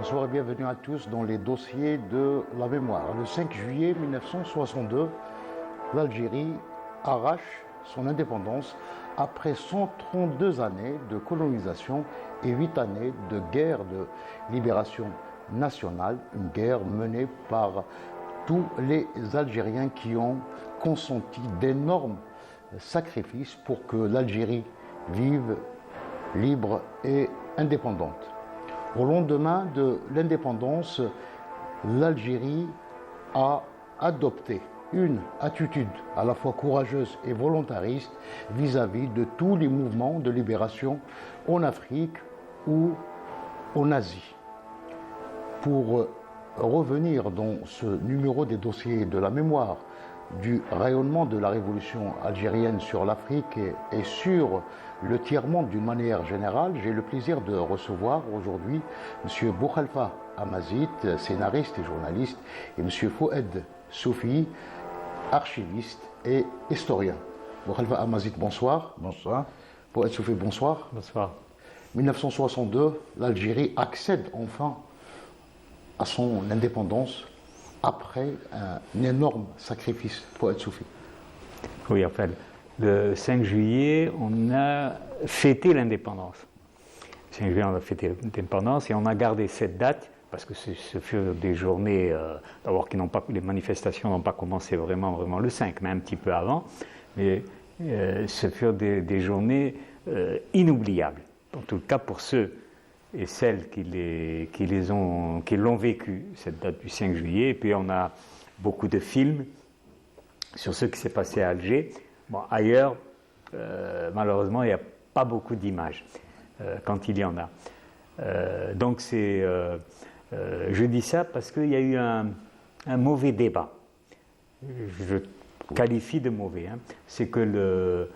Bonsoir et bienvenue à tous dans les dossiers de la mémoire. Le 5 juillet 1962, l'Algérie arrache son indépendance après 132 années de colonisation et 8 années de guerre de libération nationale, une guerre menée par tous les Algériens qui ont consenti d'énormes sacrifices pour que l'Algérie vive libre et indépendante. Au lendemain de l'indépendance, l'Algérie a adopté une attitude à la fois courageuse et volontariste vis-à-vis de tous les mouvements de libération en Afrique ou en Asie. Pour revenir dans ce numéro des dossiers de la mémoire du rayonnement de la révolution algérienne sur l'Afrique et sur le tiers-monde d'une manière générale, j'ai le plaisir de recevoir aujourd'hui M. Boukhalifa Amazit, scénariste et journaliste, et M. Fouad Soufi, archiviste et historien. Boukhalifa Amazit, bonsoir. Bonsoir. Fouad Soufi, bonsoir. Bonsoir. 1962, l'Algérie accède enfin à son indépendance après un énorme sacrifice. Fouad Soufi. Oui, enfin, le 5 juillet, on a fêté l'indépendance. Le 5 juillet, on a fêté l'indépendance et on a gardé cette date parce que ce furent des journées, d'abord les manifestations n'ont pas commencé vraiment le 5, mais un petit peu avant, mais ce furent des journées inoubliables. En tout cas pour ceux et celles qui l'ont vécu, cette date du 5 juillet. Et puis on a beaucoup de films sur ce qui s'est passé à Alger. Bon, ailleurs, malheureusement, il n'y a pas beaucoup d'images quand il y en a. Donc je dis ça parce qu'il y a eu un mauvais débat. Je qualifie de mauvais. Hein. C'est que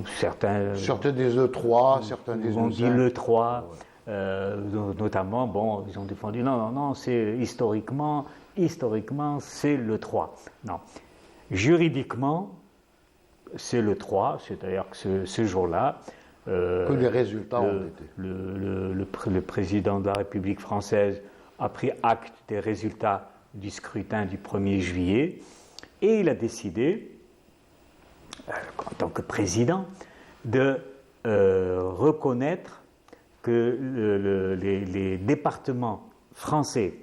certains des E3, certains des ont dit E5. l'E3, notamment, bon, ils ont défendu non, c'est historiquement, c'est l'E3. Non. Juridiquement, c'est l'E3, c'est-à-dire que ce jour-là, que les résultats ont été. Le président de la République française a pris acte des résultats du scrutin du 1er juillet et il a décidé, en tant que président, de reconnaître que les départements français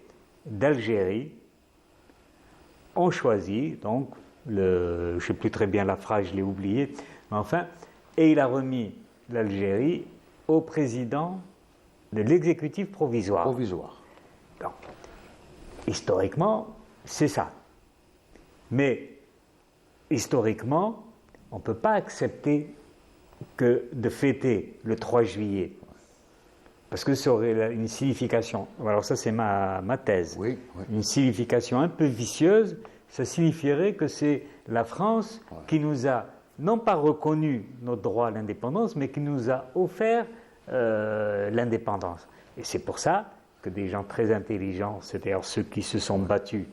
d'Algérie ont choisi, donc, je ne sais plus très bien la phrase, je l'ai oubliée, mais enfin, et il a remis l'Algérie au président de l'exécutif provisoire. Donc, historiquement, c'est ça. Mais, historiquement, on ne peut pas accepter que de fêter le 3 juillet, parce que ça aurait une signification, alors ça c'est ma thèse, oui. Une signification un peu vicieuse, ça signifierait que c'est la France qui nous a non pas reconnu notre droit à l'indépendance, mais qui nous a offert l'indépendance. Et c'est pour ça que des gens très intelligents, c'est-à-dire ceux qui se sont battus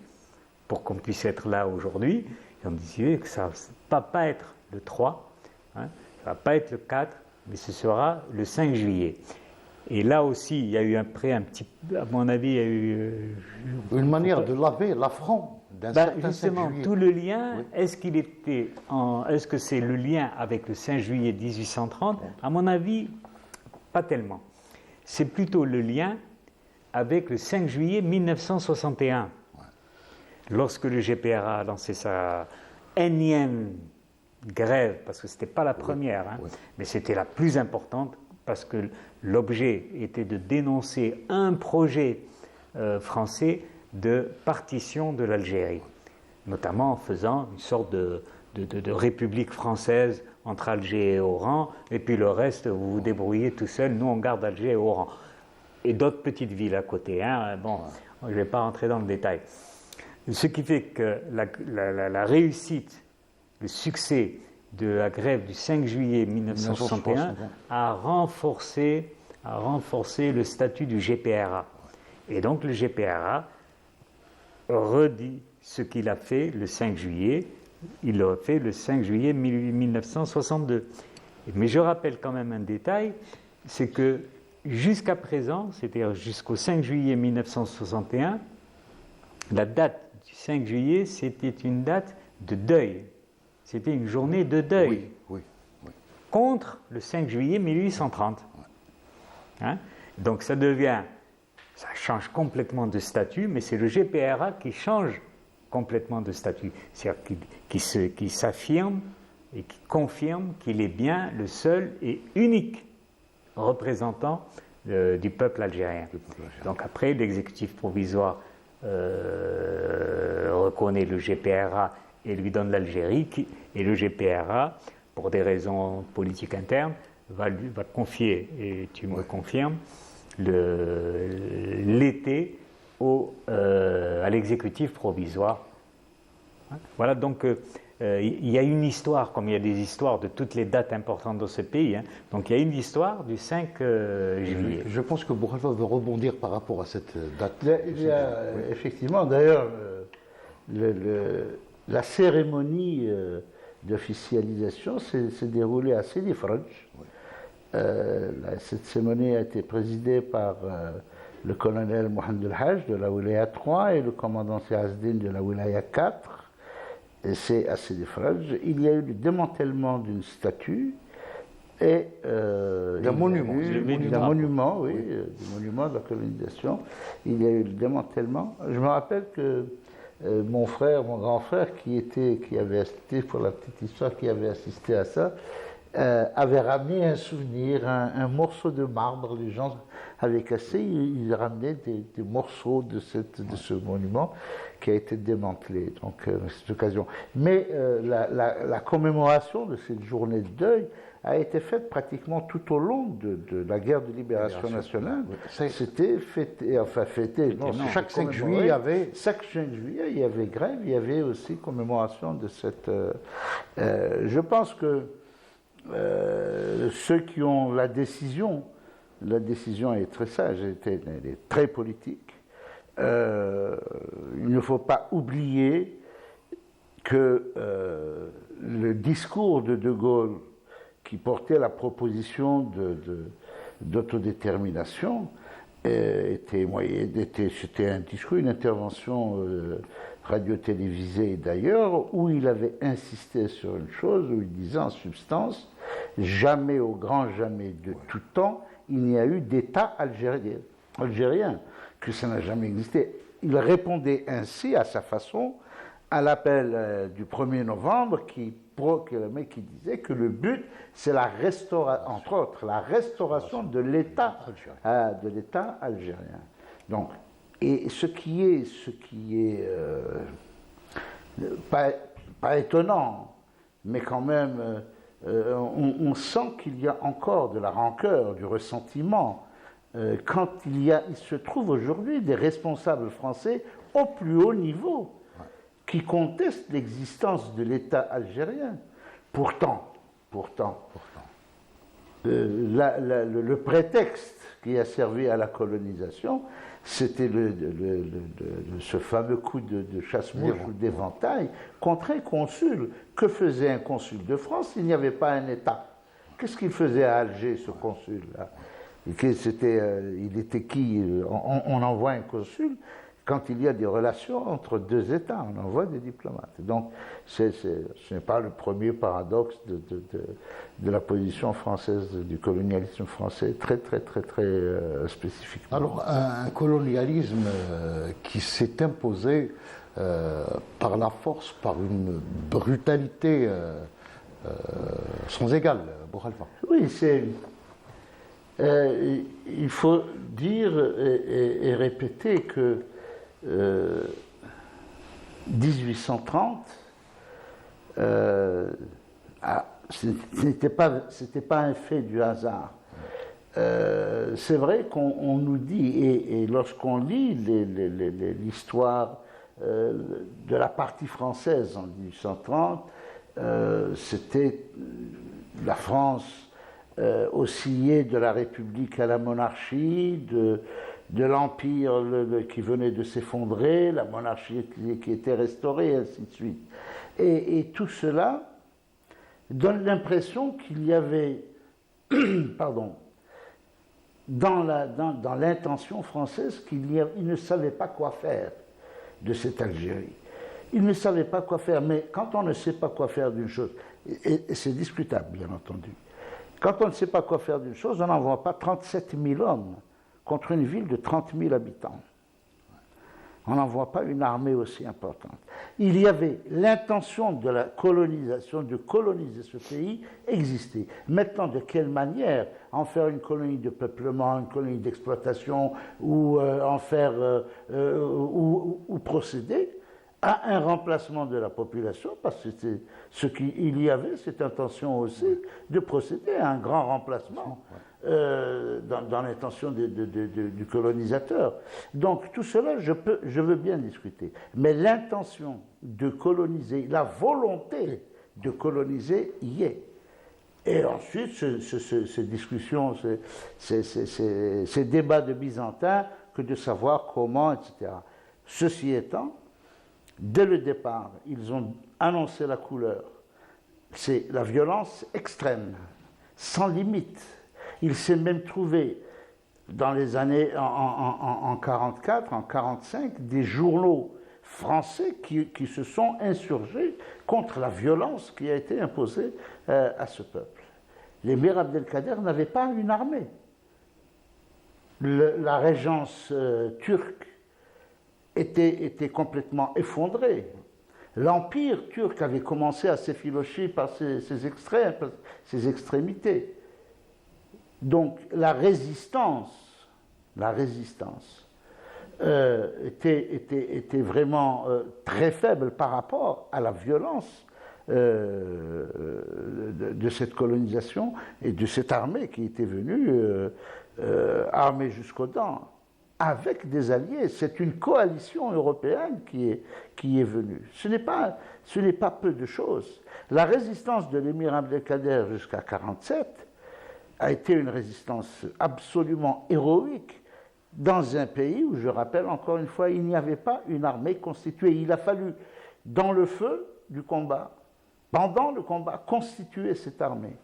pour qu'on puisse être là aujourd'hui, ils ont décidé que ça ne va pas être le 3, ça ne va pas être le 4, mais ce sera le 5 juillet. Et là aussi, il y a eu à mon avis, il y a eu... une manière de laver l'affront d'un certain 5 justement, juillet. tout le lien, est-ce que c'est le lien avec le 5 juillet 1830 ? À mon avis, pas tellement. C'est plutôt le lien avec le 5 juillet 1961, lorsque le GPRA a lancé sa énième grève, parce que ce n'était pas la première, mais c'était la plus importante, parce que l'objet était de dénoncer un projet français de partition de l'Algérie, notamment en faisant une sorte de république française entre Alger et Oran, et puis le reste, vous vous débrouillez tout seul, nous on garde Alger et Oran. Et d'autres petites villes à côté. Bon, je ne vais pas rentrer dans le détail. Ce qui fait que la réussite, le succès de la grève du 5 juillet 1961 a renforcé le statut du GPRA. Et donc le GPRA redit ce qu'il a fait le 5 juillet, il l'a fait le 5 juillet 1962. Mais je rappelle quand même un détail, c'est que jusqu'à présent, c'est-à-dire jusqu'au 5 juillet 1961, la date du 5 juillet, c'était une date de deuil. C'était une journée de deuil. Oui, oui, oui. Contre le 5 juillet 1830. Hein? Donc ça change complètement de statut, mais c'est le GPRA qui change complètement de statut. C'est-à-dire qui s'affirme et qui confirme qu'il est bien le seul et unique représentant du peuple algérien. Donc après, l'exécutif provisoire reconnaît le GPRA et lui donne l'Algérie, et le GPRA, pour des raisons politiques internes, va confier, et tu me confirmes, l'été à l'exécutif provisoire. Voilà, donc il y a une histoire, comme il y a des histoires de toutes les dates importantes dans ce pays. Hein. Donc il y a une histoire du 5 juillet. Je pense que Boukhalifa veut rebondir par rapport à cette date. Il y a, effectivement, d'ailleurs, la cérémonie d'officialisation s'est déroulée à Sidi Fradj. Cette cérémonie a été présidée par le colonel Mohamed El Hajj de la Wilaya 3 et le commandant Siazdin de la Wilaya 4. Et c'est à Sidi Fradj. Il y a eu le démantèlement d'une statue et d'un monument. D'un monument, oui, du monument de la colonisation. Il y a eu le démantèlement. Je me rappelle que mon grand frère, qui avait assisté, pour la petite histoire, qui avait assisté à ça, avait ramené un souvenir, un morceau de marbre. Les gens avaient cassé, ils ramenaient des morceaux de ce monument qui a été démantelé. Donc, cette occasion. Mais la commémoration de cette journée de deuil a été faite pratiquement tout au long de la guerre de libération nationale. Oui. C'était fêté, chaque 5 juillet, chaque 5 juillet, il y avait grève, il y avait aussi commémoration de cette. Je pense que ceux qui ont la décision est très sage, elle est très politique. Il ne faut pas oublier que le discours de De Gaulle, qui portait la proposition d'autodétermination, c'était un discours, une intervention radio-télévisée d'ailleurs, où il avait insisté sur une chose, où il disait en substance, jamais, au grand jamais de tout temps, il n'y a eu d'État algérien, que ça n'a jamais existé. Il répondait ainsi, à sa façon, à l'appel du 1er novembre qui disait que le but, c'est entre autres, la restauration de l'État algérien. Donc, et ce qui est pas étonnant, mais quand même, on sent qu'il y a encore de la rancœur, du ressentiment, quand il se trouve aujourd'hui des responsables français au plus haut niveau qui contestent l'existence de l'État algérien. Pourtant, le prétexte qui a servi à la colonisation, c'était ce fameux coup de chasse-mouche ou d'éventail contre un consul. Que faisait un consul de France s'il n'y avait pas un État? Qu'est-ce qu'il faisait à Alger, ce consul-là? Il était qui? On envoie un consul quand il y a des relations entre deux États, on envoie des diplomates. Donc, ce n'est pas le premier paradoxe de la position française, du colonialisme français, très spécifiquement. Alors, un colonialisme qui s'est imposé par la force, par une brutalité sans égale, Boukhalifa. Oui, il faut dire et répéter que 1830, c'était pas un fait du hasard. C'est vrai qu'on nous dit, et lorsqu'on lit l'histoire de la partie française en 1830, c'était la France oscillait de la République à la monarchie, de l'Empire qui venait de s'effondrer, la monarchie qui était restaurée, et ainsi de suite. Et tout cela donne l'impression qu'il y avait dans l'intention française qu'il ne savait pas quoi faire de cette Algérie. Il ne savait pas quoi faire, mais quand on ne sait pas quoi faire d'une chose, et c'est discutable bien entendu, quand on ne sait pas quoi faire d'une chose, on n'envoie pas 37 000 hommes contre une ville de 30 000 habitants. On n'envoie pas une armée aussi importante. Il y avait l'intention de la colonisation, de coloniser ce pays, existait. Maintenant, de quelle manière en faire une colonie de peuplement, une colonie d'exploitation, ou ou procéder à un remplacement de la population, parce que c'est ce qu'il y avait, cette intention aussi de procéder à un grand remplacement dans l'intention du colonisateur. Donc tout cela, je veux bien discuter. Mais l'intention de coloniser, la volonté de coloniser y est. Et ensuite, ces discussions, ces débats de Byzantins, que de savoir comment, etc. Ceci étant, dès le départ, ils ont annoncé la couleur. C'est la violence extrême, sans limite. Il s'est même trouvé, dans les années en 44, en 45, des journaux français qui se sont insurgés contre la violence qui a été imposée à ce peuple. L'émir Abdelkader n'avait pas une armée. La régence turque était complètement effondrée. L'empire turc avait commencé à s'effilocher par ses extrémités. Donc la résistance était vraiment très faible par rapport à la violence de cette colonisation et de cette armée qui était venue armée jusqu'aux dents, avec des alliés. C'est une coalition européenne qui est venue. Ce n'est pas peu de choses. La résistance de l'émir Abdelkader jusqu'à 1947 a été une résistance absolument héroïque dans un pays où, je rappelle encore une fois, il n'y avait pas une armée constituée. Il a fallu, dans le feu du combat, pendant le combat, constituer cette armée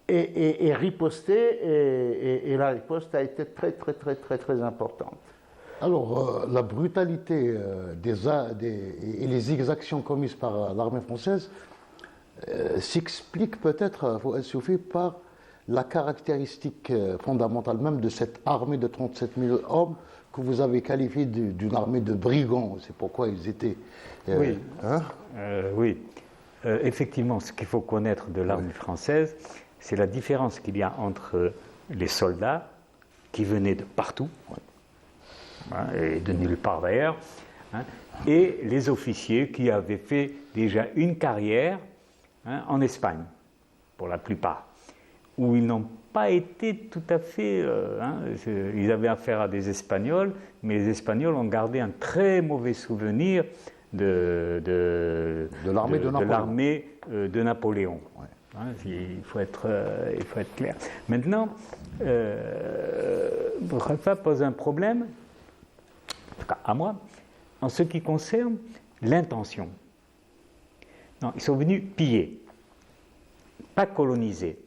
et riposter, et la riposte a été très, très, très, très, très importante. Alors, la brutalité et les exactions commises par l'armée française s'explique peut-être, El Soufi, par la caractéristique fondamentale même de cette armée de 37 000 hommes que vous avez qualifiée d'une armée de brigands. C'est pourquoi ils étaient... oui. Oui. Effectivement, ce qu'il faut connaître de l'armée française, c'est la différence qu'il y a entre les soldats qui venaient de partout, et de nulle part d'ailleurs, et les officiers qui avaient fait déjà une carrière en Espagne, pour la plupart, où ils n'ont pas été tout à fait... ils avaient affaire à des Espagnols, mais les Espagnols ont gardé un très mauvais souvenir de l'armée de Napoléon. Ouais. Il faut être clair. Maintenant, Khalfa pose un problème, en tout cas à moi, en ce qui concerne l'intention. Non, ils sont venus piller, pas coloniser.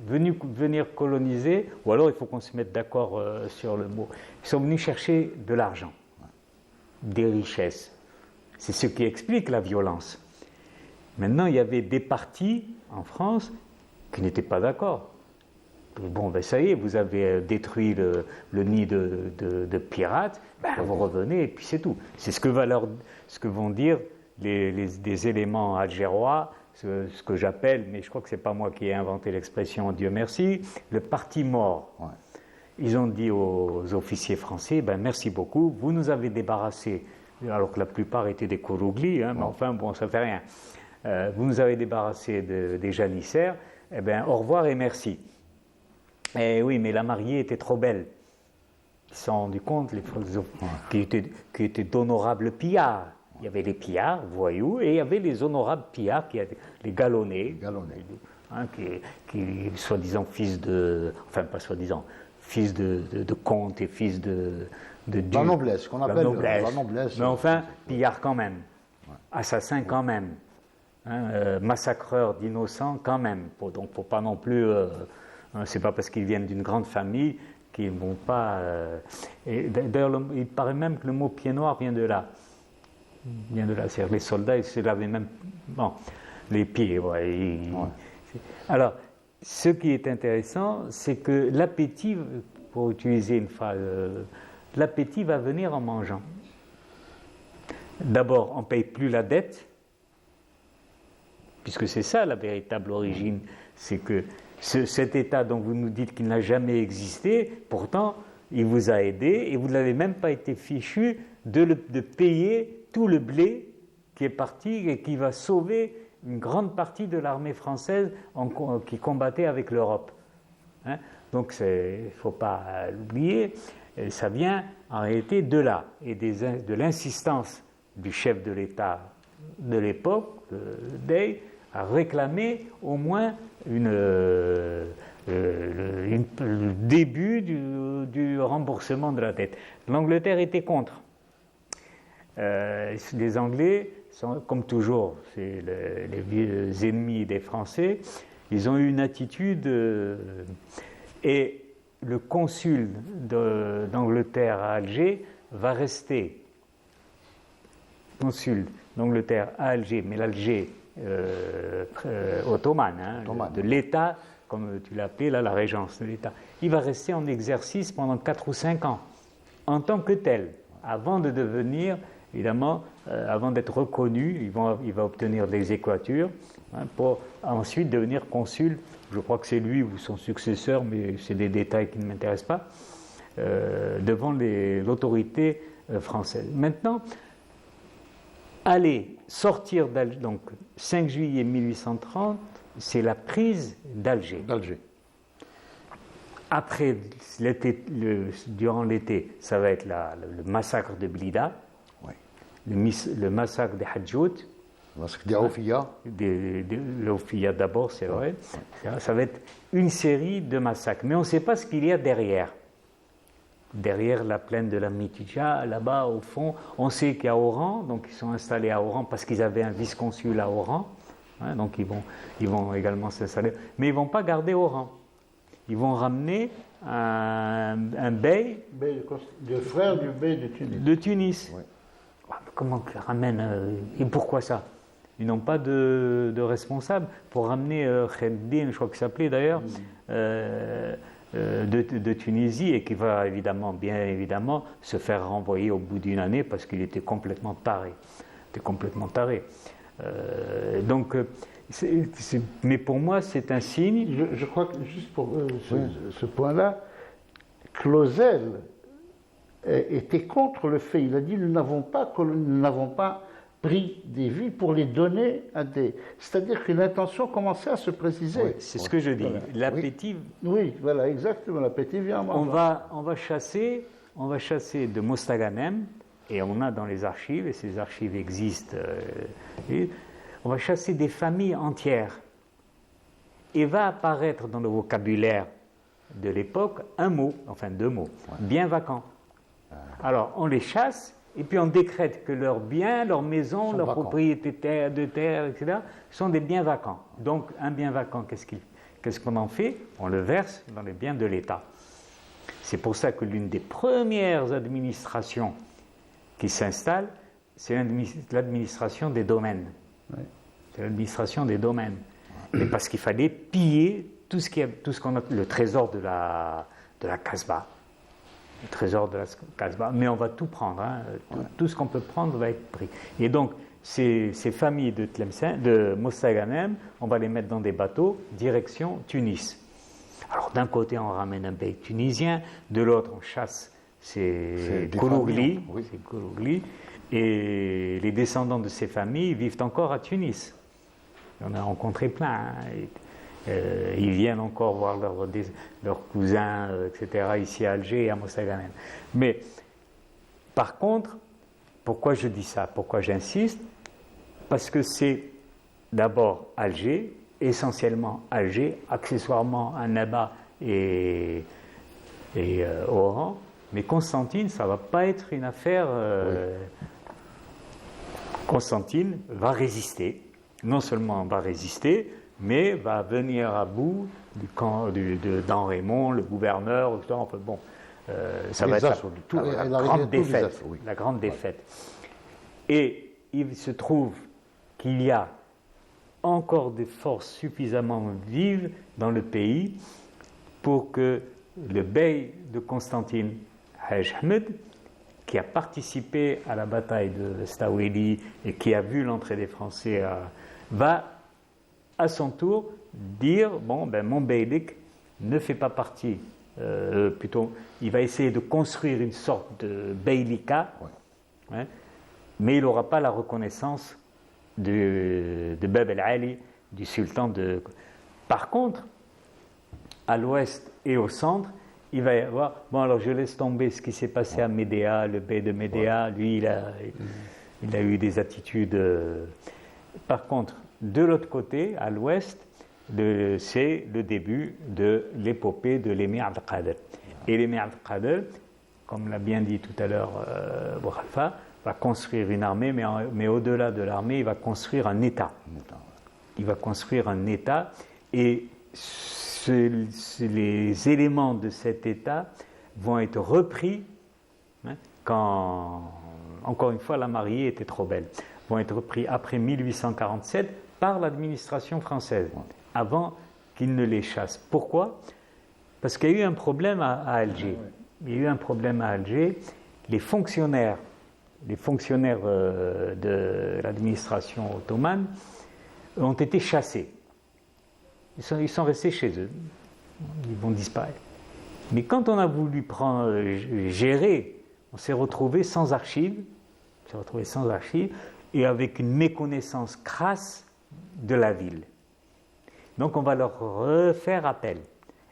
Venir coloniser, ou alors il faut qu'on se mette d'accord sur le mot. Ils sont venus chercher de l'argent, des richesses. C'est ce qui explique la violence. Maintenant, il y avait des partis en France qui n'étaient pas d'accord. Bon, ben ça y est, vous avez détruit le nid de pirates, vous revenez et puis c'est tout. C'est ce que vont dire des éléments algérois, ce que j'appelle, mais je crois que ce n'est pas moi qui ai inventé l'expression, Dieu merci, le parti mort. Ouais. Ils ont dit aux officiers français, merci beaucoup, vous nous avez débarrassés, alors que la plupart étaient des Kourouglis, mais enfin, bon, ça ne fait rien. Vous nous avez débarrassés des janissaires, au revoir et merci. Eh oui, mais la mariée était trop belle. Ils se sont rendus compte, qui étaient d'honorables pillards. Il y avait les pillards, voyous, et il y avait les honorables pillards, les galonnés, qui soi-disant fils de... Enfin, pas soi-disant, fils de comte et fils de duc. La noblesse, qu'on appelle la noblesse. Mais enfin, pillards quand même. Ouais. Assassins quand même. Massacreurs d'innocents quand même. Donc, faut pas non plus... c'est pas parce qu'ils viennent d'une grande famille qui ne vont pas. D'ailleurs, il paraît même que le mot pied noir vient de là. C'est-à-dire les soldats, ils se lavaient même. Bon, les pieds, ouais. Alors, ce qui est intéressant, c'est que l'appétit, pour utiliser une phrase, l'appétit va venir en mangeant. D'abord, on ne paye plus la dette, puisque c'est ça la véritable origine, c'est que cet État dont vous nous dites qu'il n'a jamais existé, pourtant, il vous a aidé et vous n'avez même pas été fichu de payer tout le blé qui est parti et qui va sauver une grande partie de l'armée française qui combattait avec l'Europe. Hein? Donc il ne faut pas l'oublier, ça vient en réalité de là et de l'insistance du chef de l'État de l'époque, Day, à réclamer au moins le début du remboursement de la dette. L'Angleterre était contre. Les Anglais, comme toujours, c'est les vieux ennemis des Français, ils ont eu une attitude et le consul d'Angleterre à Alger va rester consul d'Angleterre à Alger, mais l'Alger ottomane, de l'État, comme tu l'appelais là, la régence de l'État. Il va rester en exercice pendant 4 ou 5 ans, en tant que tel, avant de devenir, évidemment, avant d'être reconnu, il va obtenir des équatures pour ensuite devenir consul. Je crois que c'est lui ou son successeur, mais c'est des détails qui ne m'intéressent pas, devant l'autorité française. Maintenant, sortir d'Alger, donc 5 juillet 1830, c'est la prise d'Alger. Après, durant l'été, ça va être le massacre de Blida, le massacre des Hadjout, le massacre des Aoufiya. Les Aoufiya d'abord, c'est vrai. Ça va être une série de massacres. Mais on ne sait pas ce qu'il y a derrière. Derrière la plaine de la Mitidja, là-bas au fond, on sait qu'il y a Oran, donc ils sont installés à Oran parce qu'ils avaient un vice-consul à Oran, donc ils vont également s'installer, mais ils ne vont pas garder Oran. Ils vont ramener un bey, le frère du bey de Tunis. De Tunis. Oui. Comment ils ramènent et pourquoi ça? Ils n'ont pas de responsable pour ramener Kheddin, je crois qu'il s'appelait d'ailleurs. De Tunisie et qui va bien évidemment se faire renvoyer au bout d'une année parce qu'il était complètement taré. Mais pour moi, c'est un signe. Je crois que juste pour ce point-là, Clausel était contre le fait. Il a dit nous n'avons pas pris des vies pour les donner à des. C'est-à-dire que l'intention commençait à se préciser. Oui, c'est ce que je dis. Voilà. L'appétit. Oui, voilà, exactement. L'appétit vient en mangeant. On va chasser de Mostaganem, et on a dans les archives, et ces archives existent. On va chasser des familles entières. Et va apparaître dans le vocabulaire de l'époque deux mots, bien vacant. Alors, on les chasse. Et puis on décrète que leurs biens, leurs maisons, leurs propriétés de terre, etc., sont des biens vacants. Donc un bien vacant, qu'est-ce qu'on en fait? On le verse dans les biens de l'État. C'est pour ça que l'une des premières administrations qui s'installe, c'est l'administration des domaines. Oui. C'est l'administration des domaines. Et parce qu'il fallait piller tout ce qu'on a, le trésor de la Kasbah. Le trésor de la Kasbah, mais on va tout prendre, tout ce qu'on peut prendre va être pris. Et donc, ces familles de Mostaganem, on va les mettre dans des bateaux, direction Tunis. Alors, d'un côté, on ramène un bey tunisien, de l'autre, on chasse ces Kourougli, et les descendants de ces familles vivent encore à Tunis. On a rencontré plein. Ils viennent encore voir leurs cousins, etc., ici à Alger et à Mostaganem. Mais, par contre, pourquoi je dis ça? Pourquoi j'insiste? Parce que c'est d'abord Alger, essentiellement Alger, accessoirement Annaba et Oran, mais Constantine, ça ne va pas être une affaire... Constantine va résister, non seulement va résister, mais va venir à bout du camp d'Henri Raymond, le gouverneur, etc. Enfin, bon, Ça va être la grande défaite. assauts, oui. La grande défaite. Et il se trouve qu'il y a encore des forces suffisamment vives dans le pays pour que le bey de Constantine, Haj Ahmed, qui a participé à la bataille de Staweli et qui a vu l'entrée des Français, va à son tour dire bon, ben, mon beylik ne fait pas partie, plutôt, il va essayer de construire une sorte de beylika, hein, mais il n'aura pas la reconnaissance de Bab el-Ali, du sultan de. Par contre, à l'ouest et au centre, il va y avoir. Bon, alors je laisse tomber ce qui s'est passé à Médéa, le bey de Médéa. Lui, il a eu des attitudes. Par contre, de l'autre côté, à l'ouest, c'est le début de l'épopée de l'émir Abdelkader. Et l'émir Abdelkader, comme l'a bien dit tout à l'heure Boukhalifa, va construire une armée, mais au-delà de l'armée, il va construire un État. Il va construire un État, et les éléments de cet État vont être repris, hein, quand, encore une fois, la mariée était trop belle, vont être repris après 1847 par l'administration française, avant qu'ils ne les chassent. Pourquoi ? Parce qu'il y a eu un problème à Alger. Il y a eu un problème à Alger. Les fonctionnaires de l'administration ottomane ont été chassés. Ils sont restés chez eux. Ils vont disparaître. Mais quand on a voulu gérer, on s'est retrouvé sans archives. Et avec une méconnaissance crasse de la ville. Donc on va leur refaire appel,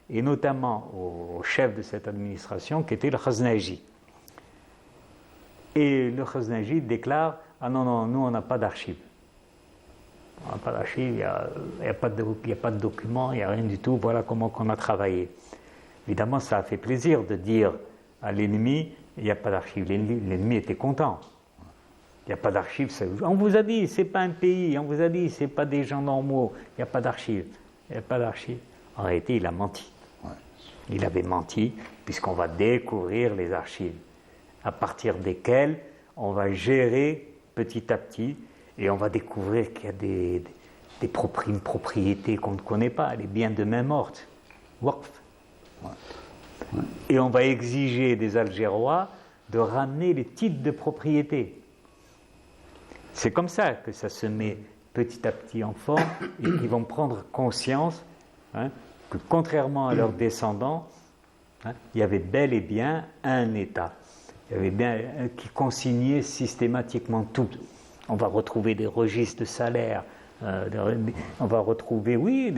et notamment au chef de cette administration qui était le Khaznaji. Et le Khaznaji déclare « Ah non, non, nous on n'a pas d'archives. On n'a pas d'archives, il n'y a pas de documents, il n'y a rien du tout, voilà comment on a travaillé. » Évidemment, ça a fait plaisir de dire à l'ennemi « Il n'y a pas d'archives. » L'ennemi était content. Il n'y a pas d'archives. On vous a dit, ce n'est pas un pays. On vous a dit, ce n'est pas des gens normaux. Il n'y a pas d'archives. Il n'y a pas d'archives. En réalité, il a menti. Il avait menti, puisqu'on va découvrir les archives, à partir desquelles on va gérer petit à petit, et on va découvrir qu'il y a une propriété qu'on ne connaît pas, les biens de main morte, waqf. Et on va exiger des Algérois de ramener les titres de propriété. C'est comme ça que ça se met petit à petit en forme, et qu'ils vont prendre conscience, hein, que contrairement à leurs descendants, hein, il y avait bel et bien un État. Il y avait bien qui consignait systématiquement tout. On va retrouver des registres de salaire, on va retrouver, oui,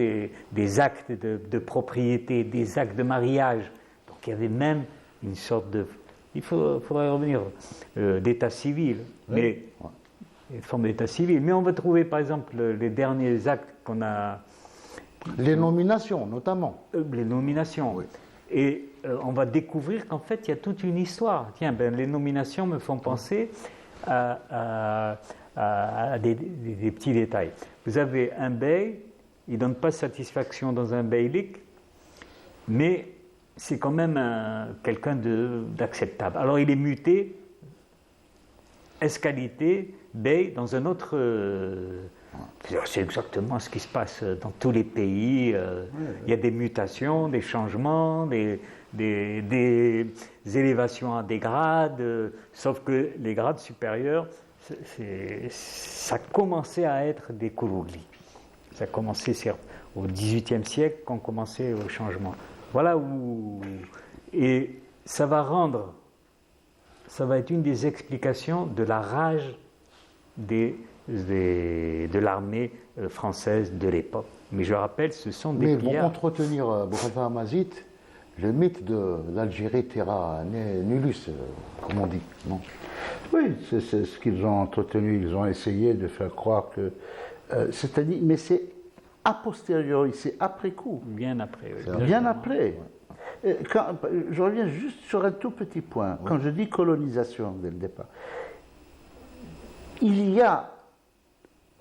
des actes de propriété, des actes de mariage. Donc il y avait même une sorte de... Il faudrait revenir d'état civil, mais... Une forme d'état civil. Mais on va trouver, par exemple, les derniers actes qu'on a... Les nominations, notamment. Les nominations. Oui. Et on va découvrir qu'en fait, il y a toute une histoire. Tiens, les nominations me font penser à des petits détails. Vous avez un bey, il ne donne pas satisfaction dans un beylik, mais c'est quand même quelqu'un d'acceptable. Alors, il est muté, escalité, bey, dans un autre... c'est exactement ce qui se passe dans tous les pays. Il y a des mutations, des changements, des élévations à des grades, sauf que les grades supérieurs, ça commençait à être des kourouglis. Ça commençait au XVIIIe siècle qu'on commençait au changement. Voilà où... Et ça va être une des explications de la rage de l'armée française de l'époque. Mais je rappelle, ce sont des pillards. Mais vont entretenir, Boukhalifa Amazit, le mythe de l'Algérie terra nullus, comme on dit, non ? Oui, c'est ce qu'ils ont entretenu. Ils ont essayé de faire croire que... c'est-à-dire, mais c'est a posteriori, c'est après coup. Bien après. Oui. Bien après. Je reviens juste sur un tout petit point. Quand je dis colonisation dès le départ, il y a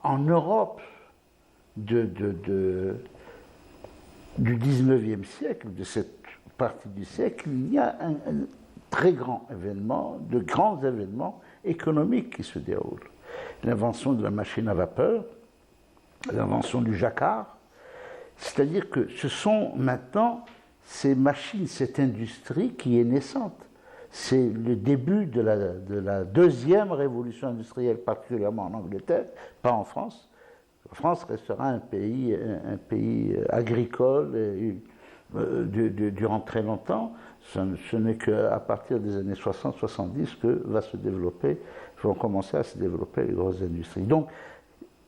en Europe du 19e siècle, de cette partie du siècle, il y a un très grand événement, de grands événements économiques qui se déroulent. L'invention de la machine à vapeur, l'invention du jacquard, c'est-à-dire que ce sont maintenant ces machines, cette industrie qui est naissante. C'est le début de la deuxième révolution industrielle, particulièrement en Angleterre, pas en France. La France restera un pays agricole durant très longtemps. Ce n'est qu'à partir des années 60-70 que vont commencer à se développer les grosses industries. Donc,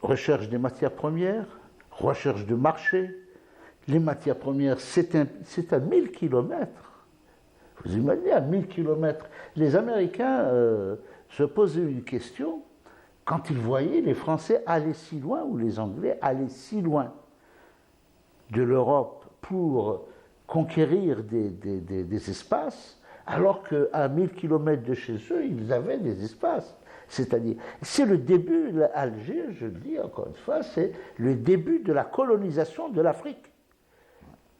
recherche des matières premières, recherche de marché. Les matières premières, c'est à 1000 kilomètres. Vous imaginez, à 1000 kilomètres. Les Américains se posaient une question quand ils voyaient les Français aller si loin, ou les Anglais aller si loin de l'Europe pour conquérir des espaces, alors qu'à 1000 kilomètres de chez eux, ils avaient des espaces. C'est-à-dire, c'est le début, Alger, je le dis encore une fois, c'est le début de la colonisation de l'Afrique.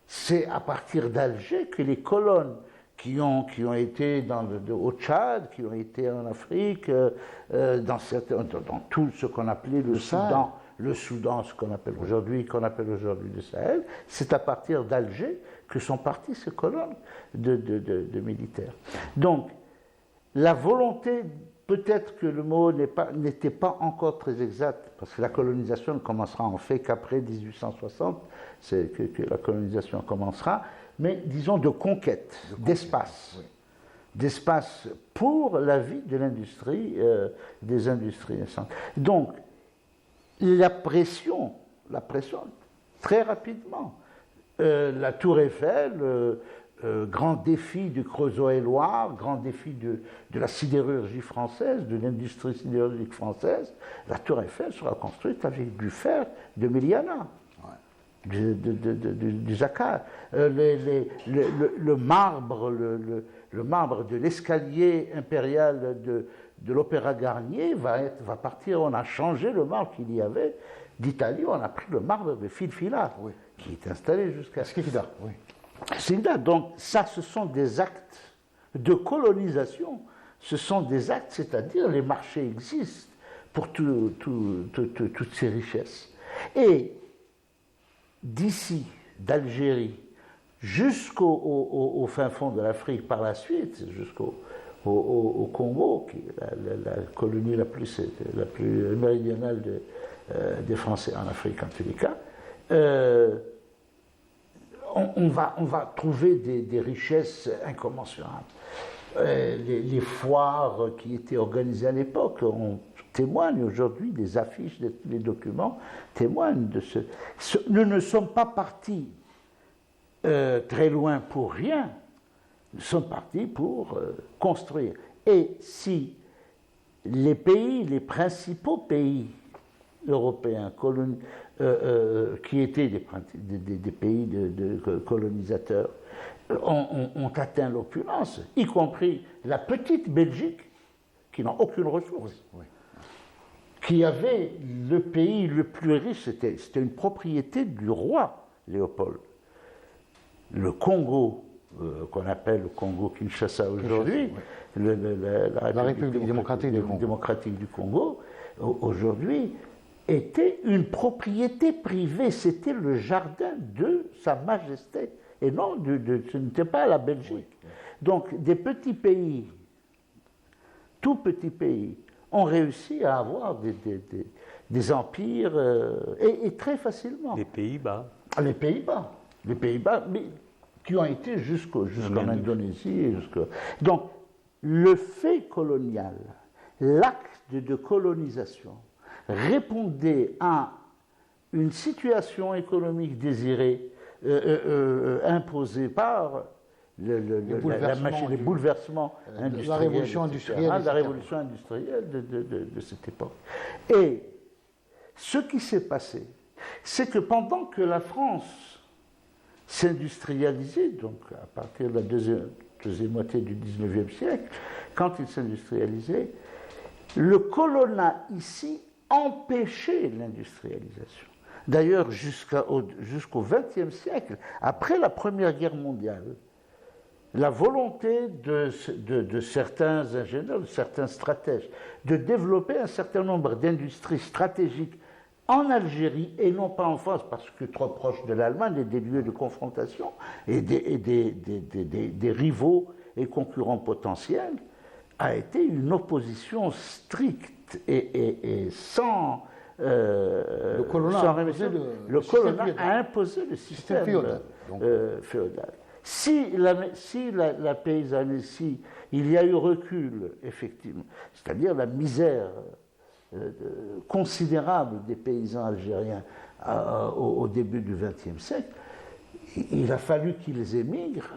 C'est à partir d'Alger que les colonnes qui ont été au Tchad, qui ont été en Afrique, dans tout ce qu'on appelait le Soudan, ce qu'on appelle aujourd'hui le Sahel, c'est à partir d'Alger que sont parties ces colonnes de militaires. Donc, la volonté, peut-être que le mot n'était pas encore très exact, parce que la colonisation ne commencera en fait qu'après 1860, c'est que la colonisation commencera, mais disons de conquête, d'espace. Oui. D'espace pour la vie de l'industrie, des industries naissantes. Donc, la pression, très rapidement. La Tour Eiffel, grand défi du Creusot-et-Loire, grand défi de la sidérurgie française, de l'industrie sidérurgique française, la Tour Eiffel sera construite avec du fer de Méliana. Du jacquard. Le marbre de l'escalier impérial de l'Opéra Garnier va partir. On a changé le marbre qu'il y avait d'Italie, on a pris le marbre de Filfila, oui, qui est installé jusqu'à Schifida. Oui. Schifida. Donc ça, ce sont des actes de colonisation. Ce sont des actes, c'est-à-dire les marchés existent pour toutes ces richesses. Et d'ici, d'Algérie, jusqu'au fin fond de l'Afrique par la suite, jusqu'au Congo, qui est la colonie la plus méridionale des Français en Afrique en tous les cas, on va trouver des richesses incommensurables. Les foires qui étaient organisées à l'époque témoignent aujourd'hui, des affiches, les documents témoignent de ce. Nous ne sommes pas partis très loin pour rien, nous sommes partis pour construire. Et si les principaux pays européens qui étaient des pays de colonisateurs, ont atteint l'opulence, y compris la petite Belgique, qui n'a aucune ressource. Oui. Qui avait le pays le plus riche, c'était une propriété du roi Léopold. Le Congo, qu'on appelle le Congo-Kinshasa aujourd'hui, oui, la République démocratique du Congo, aujourd'hui, était une propriété privée. C'était le jardin de Sa Majesté, et non, ce n'était pas la Belgique. Oui. Donc, des petits pays, tout petits pays, ont réussi à avoir des empires, et très facilement. Les Pays-Bas. Les Pays-Bas, mais qui ont été jusqu'en Indonésie. Donc, le fait colonial, l'acte de colonisation, répondait à une situation économique désirée, imposée par les bouleversements industriels, la révolution industrielle, de cette époque. Et ce qui s'est passé, c'est que pendant que la France s'industrialisait, donc à partir de la deuxième moitié du XIXe siècle, quand il s'industrialisait, le colonat ici empêchait l'industrialisation. D'ailleurs, jusqu'au XXe siècle, après la Première Guerre mondiale, la volonté de certains ingénieurs, de certains stratèges, de développer un certain nombre d'industries stratégiques en Algérie et non pas en France, parce que trop proche de l'Allemagne et des lieux de confrontation et des rivaux et concurrents potentiels, a été une opposition stricte et sans... le colonat le colonat a imposé le système féodal. Si la paysanne, si il y a eu recul, effectivement, c'est-à-dire la misère considérable des paysans algériens au début du XXe siècle, il a fallu qu'ils émigrent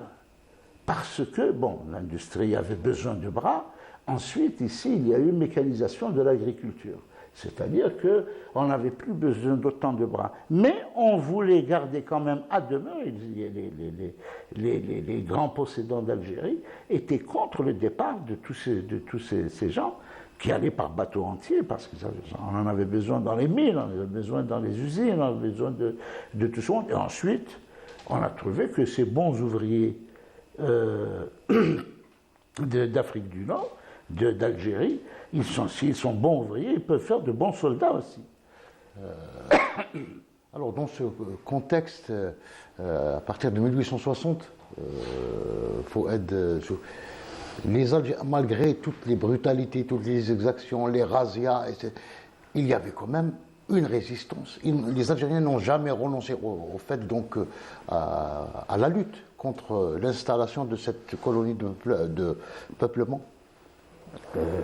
parce que, bon, l'industrie avait besoin de bras. Ensuite, ici, il y a eu une mécanisation de l'agriculture. C'est-à-dire qu'on n'avait plus besoin d'autant de bras. Mais on voulait garder quand même à demeure, les grands possédants d'Algérie étaient contre le départ de tous ces gens qui allaient par bateau entier, parce qu'on en avait besoin dans les mines, on avait besoin dans les usines, on avait besoin de tout ce monde. Et ensuite, on a trouvé que ces bons ouvriers d'Afrique du Nord, d'Algérie, s'ils sont bons ouvriers, ils peuvent faire de bons soldats aussi. Alors, dans ce contexte, à partir de 1860, les Algériens, malgré toutes les brutalités, toutes les exactions, les razzias, etc., il y avait quand même une résistance. Les Algériens n'ont jamais renoncé au fait donc à la lutte contre l'installation de cette colonie de peuplement.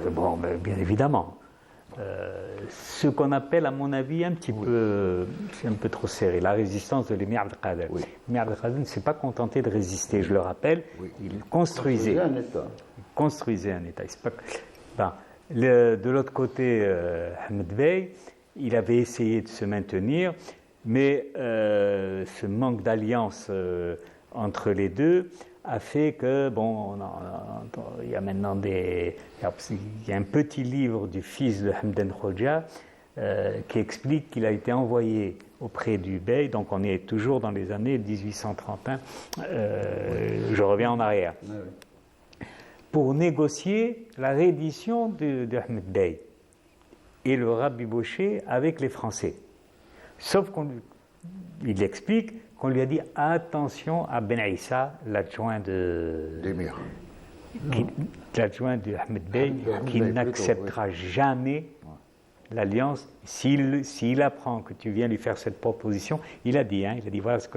Bon, bien évidemment. Ce qu'on appelle, à mon avis, un petit peu, c'est un peu trop serré, la résistance de l'émir Abdelkader. Oui. L'émir Abdelkader ne s'est pas contenté de résister, je le rappelle, il construisait un État. De l'autre côté, Ahmed Bey, il avait essayé de se maintenir, mais ce manque d'alliance entre les deux a fait que, bon, il y a maintenant il y a un petit livre du fils de Hamdan Khoja qui explique qu'il a été envoyé auprès du Bey, donc on est toujours dans les années 1831, je reviens en arrière, pour négocier la reddition de Ahmed Bey et le rabibocher avec les Français. Sauf qu'il explique qu'on lui a dit attention à Ben Issa, l'adjoint l'émir. L'adjoint de Ahmed Bey, qui n'acceptera jamais l'alliance. S'il apprend que tu viens lui faire cette proposition, il a dit voilà ce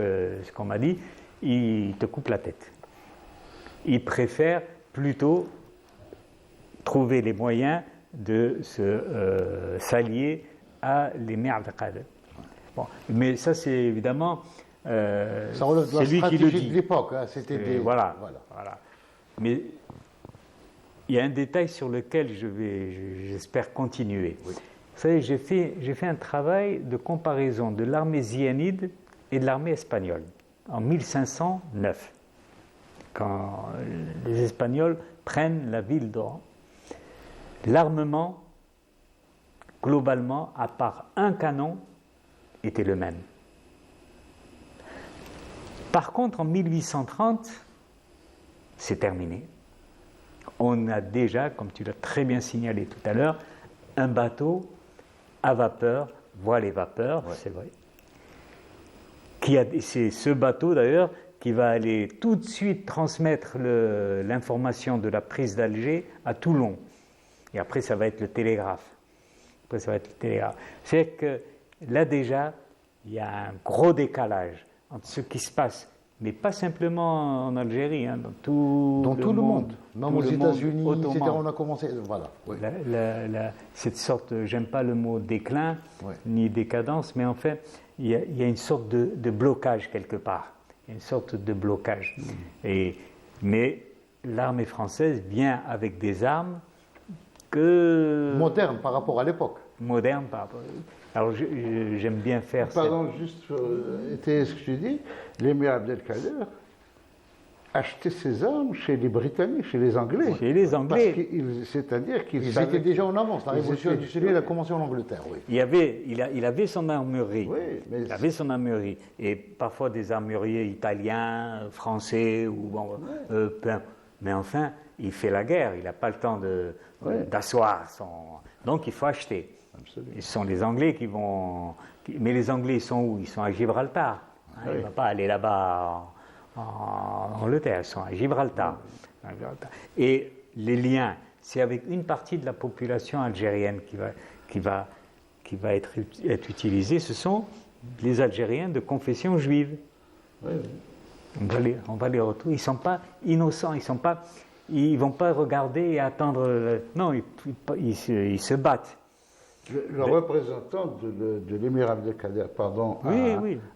qu'on m'a dit, il te coupe la tête. Il préfère plutôt trouver les moyens de s'allier à l'émir Abdelkader. Bon, mais ça, c'est évidemment. Ça relève de la stratégie de l'époque. Hein, voilà. Mais il y a un détail sur lequel j'espère continuer. Oui. Vous savez, j'ai fait un travail de comparaison de l'armée ziyánide et de l'armée espagnole en 1509, quand les Espagnols prennent la ville d'Oran. L'armement, globalement, à part un canon, était le même. Par contre, en 1830, c'est terminé. On a déjà, comme tu l'as très bien signalé tout à l'heure, un bateau à vapeur, voile et vapeur, c'est vrai. C'est ce bateau d'ailleurs qui va aller tout de suite transmettre l'information de la prise d'Alger à Toulon. Et après, ça va être le télégraphe. C'est que là déjà, il y a un gros décalage entre ce qui se passe, mais pas simplement en Algérie, dans tout le monde. Même aux États-Unis, etc., on a commencé. Voilà. Oui. Cette sorte, j'aime pas le mot déclin, ni décadence, mais en fait, il y a une sorte de blocage quelque part. Il y a une sorte de blocage. Mais l'armée française vient avec des armes modernes par rapport à l'époque. Modernes par rapport. Alors j'aime bien faire. Pardon, juste ce que tu dis, l'émir Abdelkader acheté ses armes chez les Britanniques, chez les Anglais. Chez les Anglais. C'est-à-dire qu'ils Ils étaient déjà en avance. La Ils révolution étaient- industrielle a commencé en Angleterre, oui. Il avait son armurerie. Oui, mais Il avait son armurerie. Et parfois des armuriers italiens, français, ou mais enfin, il fait la guerre. Il n'a pas le temps d'asseoir son. Donc il faut acheter. Absolument. Ce sont les Anglais qui vont. Mais les Anglais, ils sont où? Ils sont à Gibraltar. Il ne va pas aller là-bas en Angleterre. Ils sont à Gibraltar. Et les liens, c'est avec une partie de la population algérienne qui va être utilisée. Ce sont les Algériens de confession juive. oui, oui. On va les retrouver. Ils ne sont pas innocents. Ils vont pas regarder et attendre. Non, ils se battent. Le représentant de l'émir Abdelkader,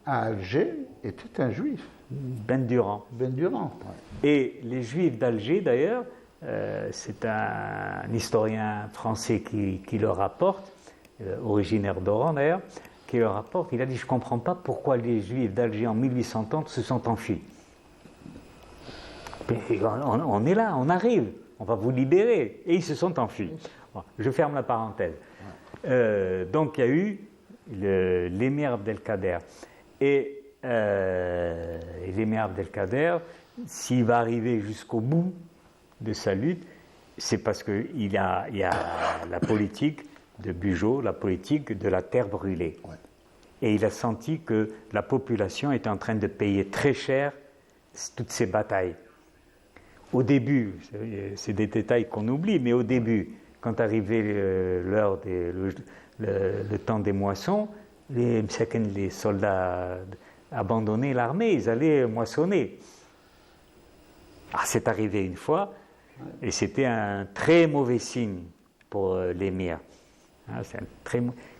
à Alger, était un juif, Ben Durand. Ben Durand. Et les Juifs d'Alger, d'ailleurs, c'est un historien français qui le rapporte, originaire d'Oran d'ailleurs, qui le rapporte. Il a dit: je ne comprends pas pourquoi les Juifs d'Alger en 1830 se sont enfuis. Et on est là, on arrive, on va vous libérer. Et ils se sont enfuis. Bon, je ferme la parenthèse. Donc il y a eu l'émir Abdelkader. Et l'émir Abdelkader, s'il va arriver jusqu'au bout de sa lutte, c'est parce qu'il y a la politique de Bugeaud, la politique de la terre brûlée. Ouais. Et il a senti que la population était en train de payer très cher toutes ces batailles. Au début, c'est des détails qu'on oublie, mais au début, quand arrivait le temps des moissons, les soldats abandonnaient l'armée, ils allaient moissonner. Ah, c'est arrivé une fois, et c'était un très mauvais signe pour l'émir.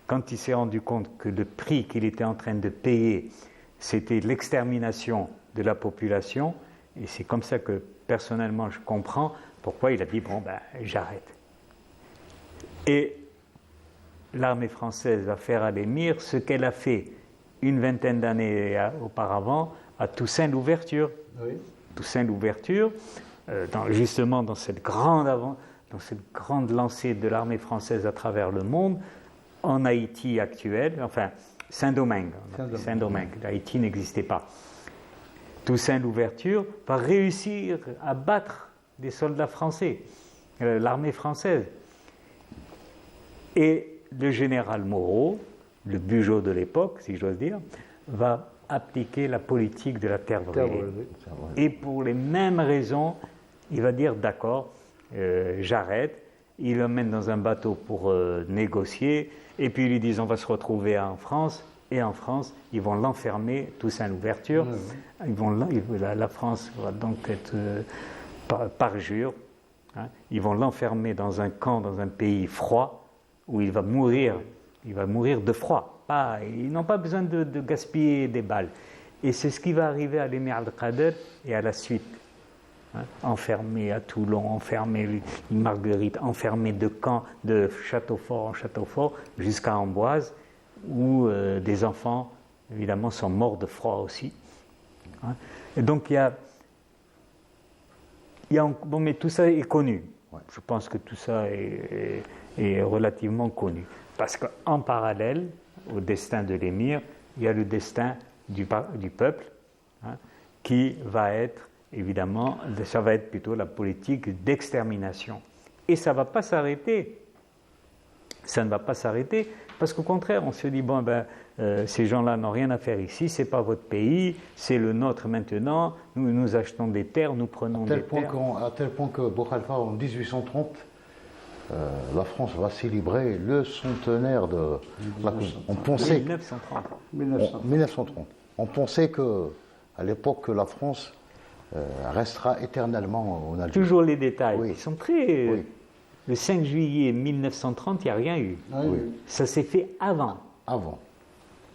Quand il s'est rendu compte que le prix qu'il était en train de payer, c'était l'extermination de la population, et c'est comme ça que personnellement je comprends pourquoi il a dit: bon, j'arrête. Et l'armée française va faire à l'émir ce qu'elle a fait une vingtaine d'années auparavant à Toussaint l'Ouverture. Oui. Toussaint l'Ouverture, justement dans cette grande lancée de l'armée française à travers le monde, en Haïti actuelle, enfin Saint-Domingue. Saint-Domingue, Haïti n'existait pas. Toussaint l'Ouverture va réussir à battre des soldats français, l'armée française. Et le général Moreau, le Bugeaud de l'époque, si j'ose dire, va appliquer la politique de la terre brûlée. Et pour les mêmes raisons, il va dire: d'accord, j'arrête. Il l'emmène dans un bateau pour négocier, et puis ils lui disent: on va se retrouver en France. Et en France, ils vont l'enfermer, Toussaint l'Ouverture. La France va donc être parjure. Ils vont l'enfermer dans un camp, dans un pays froid, où il va mourir de froid. Ils n'ont pas besoin de gaspiller des balles. Et c'est ce qui va arriver à l'émir Abdelkader et à la suite. Enfermé à Toulon, enfermé une Marguerite, enfermé de château fort en château fort, jusqu'à Amboise, où des enfants, évidemment, sont morts de froid aussi. Et donc bon, mais tout ça est connu. Ouais. Je pense que tout ça est relativement connu. Parce qu'en parallèle au destin de l'émir, il y a le destin du peuple, qui va être, évidemment, ça va être plutôt la politique d'extermination. Et ça ne va pas s'arrêter. Ça ne va pas s'arrêter, parce qu'au contraire, on se dit: bon, ces gens-là n'ont rien à faire ici, c'est pas votre pays, c'est le nôtre maintenant, nous achetons des terres, nous prenons des terres. À tel point que Bokhalfa, en 1830, la France va célébrer le centenaire de la Coupe. On pensait 1930. On pensait qu'à l'époque, la France restera éternellement en Algérie. Toujours les détails. Oui. Ils sont très... Oui. Le 5 juillet 1930, il n'y a rien eu. Oui. Ça s'est fait avant.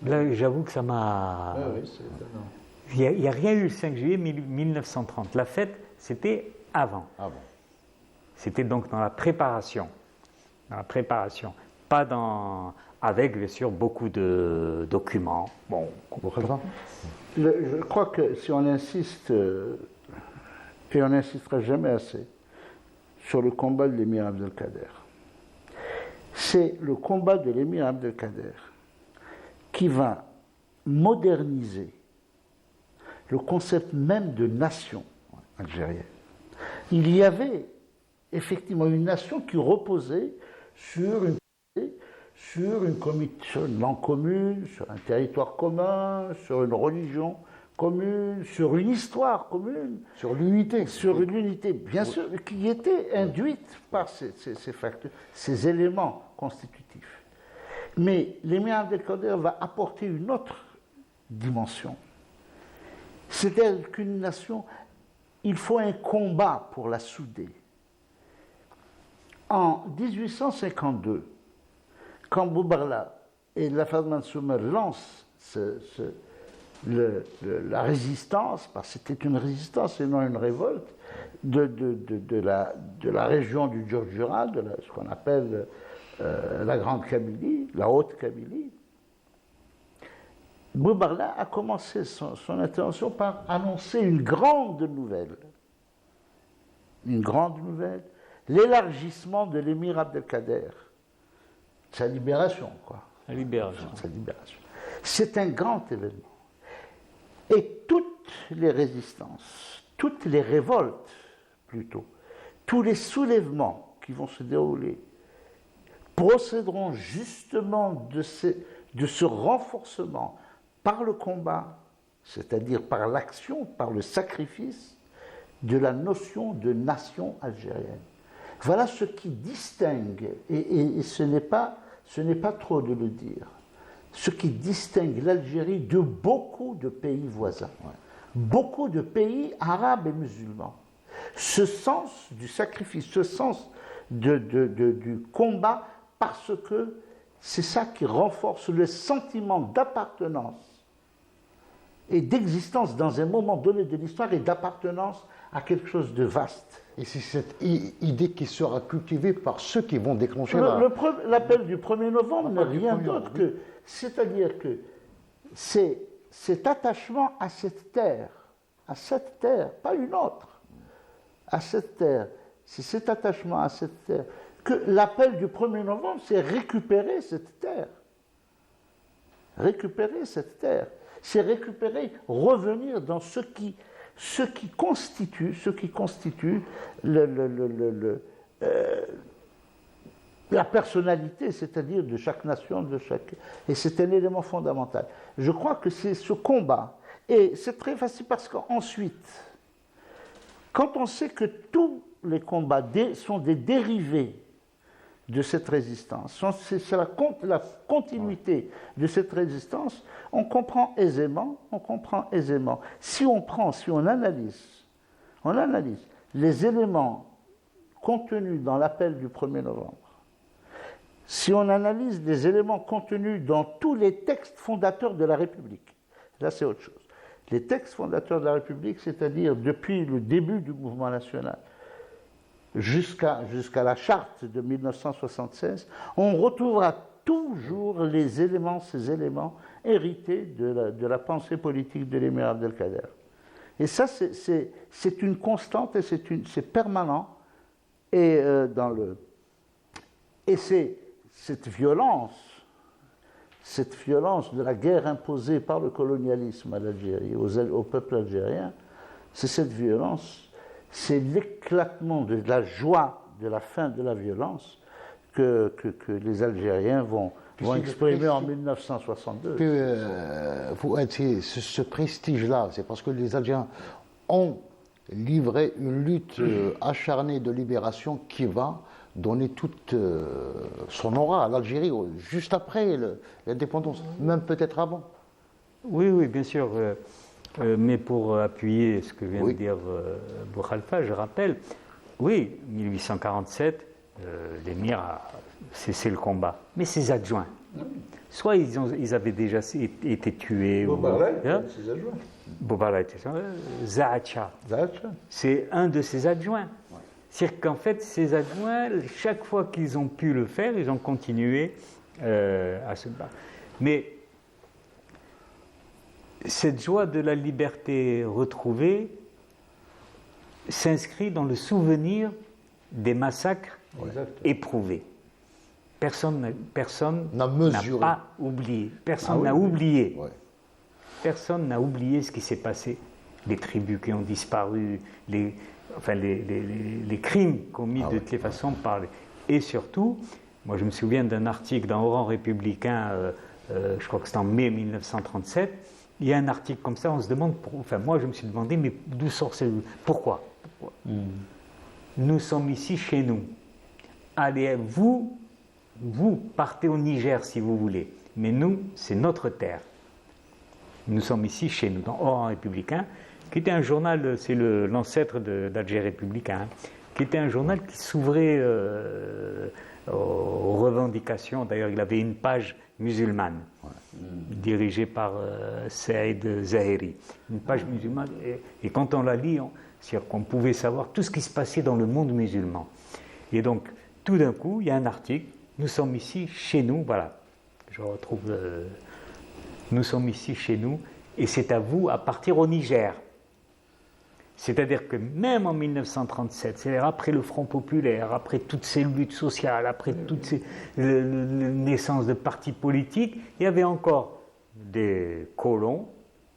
Là, j'avoue que ça m'a... Oui, c'est étonnant. Il n'y a rien eu le 5 juillet 1930. La fête, c'était avant. C'était donc dans la préparation. Pas avec, bien sûr, beaucoup de documents. Bon. Je crois que si on insiste et on n'insistera jamais assez sur le combat de l'émir Abdelkader. C'est le combat de l'émir Abdelkader qui va moderniser le concept même de nation algérienne. Il y avait effectivement une nation qui reposait sur une langue commune, sur un territoire commun, sur une religion commune, sur une histoire commune. Sur l'unité. Sur une unité, bien sûr, qui était induite par ces facteurs, ces éléments constitutifs. Mais l'émir Abdelkader va apporter une autre dimension. C'est-à-dire qu'une nation, il faut un combat pour la souder. En 1852, quand Boubarla et Lafadman Soumer lancent la résistance, parce que c'était une résistance et non une révolte, de la région du Djurdjura, ce qu'on appelle la Grande Kabylie, la Haute Kabylie, Boubarla a commencé son intervention par annoncer une grande nouvelle. Une grande nouvelle, l'élargissement de l'émir Abdelkader. Sa libération, quoi. La libération. Sa libération. C'est un grand événement. Et toutes les résistances, toutes les révoltes, plutôt, tous les soulèvements qui vont se dérouler procéderont justement de ce renforcement par le combat, c'est-à-dire par l'action, par le sacrifice de la notion de nation algérienne. Voilà ce qui distingue, et ce n'est pas trop de le dire, ce qui distingue l'Algérie de beaucoup de pays voisins, beaucoup de pays arabes et musulmans. Ce sens du sacrifice, ce sens du combat, parce que c'est ça qui renforce le sentiment d'appartenance et d'existence dans un moment donné de l'histoire et d'appartenance à quelque chose de vaste. Et c'est cette idée qui sera cultivée par ceux qui vont déclencher l'appel du 1er novembre n'est rien d'autre que, c'est-à-dire que c'est cet attachement à cette terre, pas une autre, à cette terre, c'est cet attachement à cette terre, que l'appel du 1er novembre, c'est récupérer cette terre. Récupérer cette terre, c'est récupérer, revenir dans ce qui constitue la personnalité, c'est-à-dire de chaque nation, et c'est un élément fondamental. Je crois que c'est ce combat, et c'est très facile parce qu'ensuite, quand on sait que tous les combats sont des dérivés de cette résistance, c'est la continuité de cette résistance, on comprend aisément. Si on analyse les éléments contenus dans l'appel du 1er novembre, si on analyse les éléments contenus dans tous les textes fondateurs de la République, là c'est autre chose. Les textes fondateurs de la République, c'est-à-dire depuis le début du mouvement national, jusqu'à la charte de 1976, on retrouvera toujours ces éléments hérités de la pensée politique de l'émir Abdelkader. Et ça, c'est une constante et c'est permanent. Et c'est cette violence de la guerre imposée par le colonialisme à l'Algérie, au peuple algérien, c'est cette violence. C'est l'éclatement de la joie de la fin de la violence que les Algériens vont exprimer en 1962. Ce prestige-là, c'est parce que les Algériens ont livré une lutte acharnée de libération qui va donner toute son aura à l'Algérie, juste après l'indépendance, même peut-être avant. Oui, bien sûr. Mais pour appuyer ce que vient de dire Boukhalifa, je rappelle, 1847, l'émir a cessé le combat. Mais ses adjoints, soit ils avaient déjà été tués. Boubarla était ses adjoints. Boubarla était Zaatcha. C'est un de ses adjoints. C'est-à-dire qu'en fait, ces adjoints, chaque fois qu'ils ont pu le faire, ils ont continué à se battre. Mais cette joie de la liberté retrouvée, s'inscrit dans le souvenir des massacres éprouvés. Personne n'a pas oublié. Personne n'a oublié. Ouais. Personne n'a oublié ce qui s'est passé. Les tribus qui ont disparu, les crimes commis de toutes les façons par les... Et surtout, moi je me souviens d'un article dans Oran Républicain, je crois que c'était en mai 1937, il y a un article comme ça, on se demande, moi je me suis demandé, mais d'où sort ce... Pourquoi Nous sommes ici chez nous. Allez, vous partez au Niger si vous voulez, mais nous, c'est notre terre. Nous sommes ici chez nous, dans Oran Républicain, qui était un journal, c'est l'ancêtre d'Alger Républicain, qui était un journal qui s'ouvrait aux revendications. D'ailleurs, il avait une page musulmane, dirigée par Saïd Zahiri. Une page musulmane, et quand on la lit, c'est-à-dire qu'on pouvait savoir tout ce qui se passait dans le monde musulman. Et donc, tout d'un coup, il y a un article, nous sommes ici chez nous, voilà, je retrouve, nous sommes ici chez nous, et c'est à vous à partir au Niger. C'est-à-dire que même en 1937, c'est-à-dire après le Front populaire, après toutes ces luttes sociales, après toutes ces naissances de partis politiques, il y avait encore des colons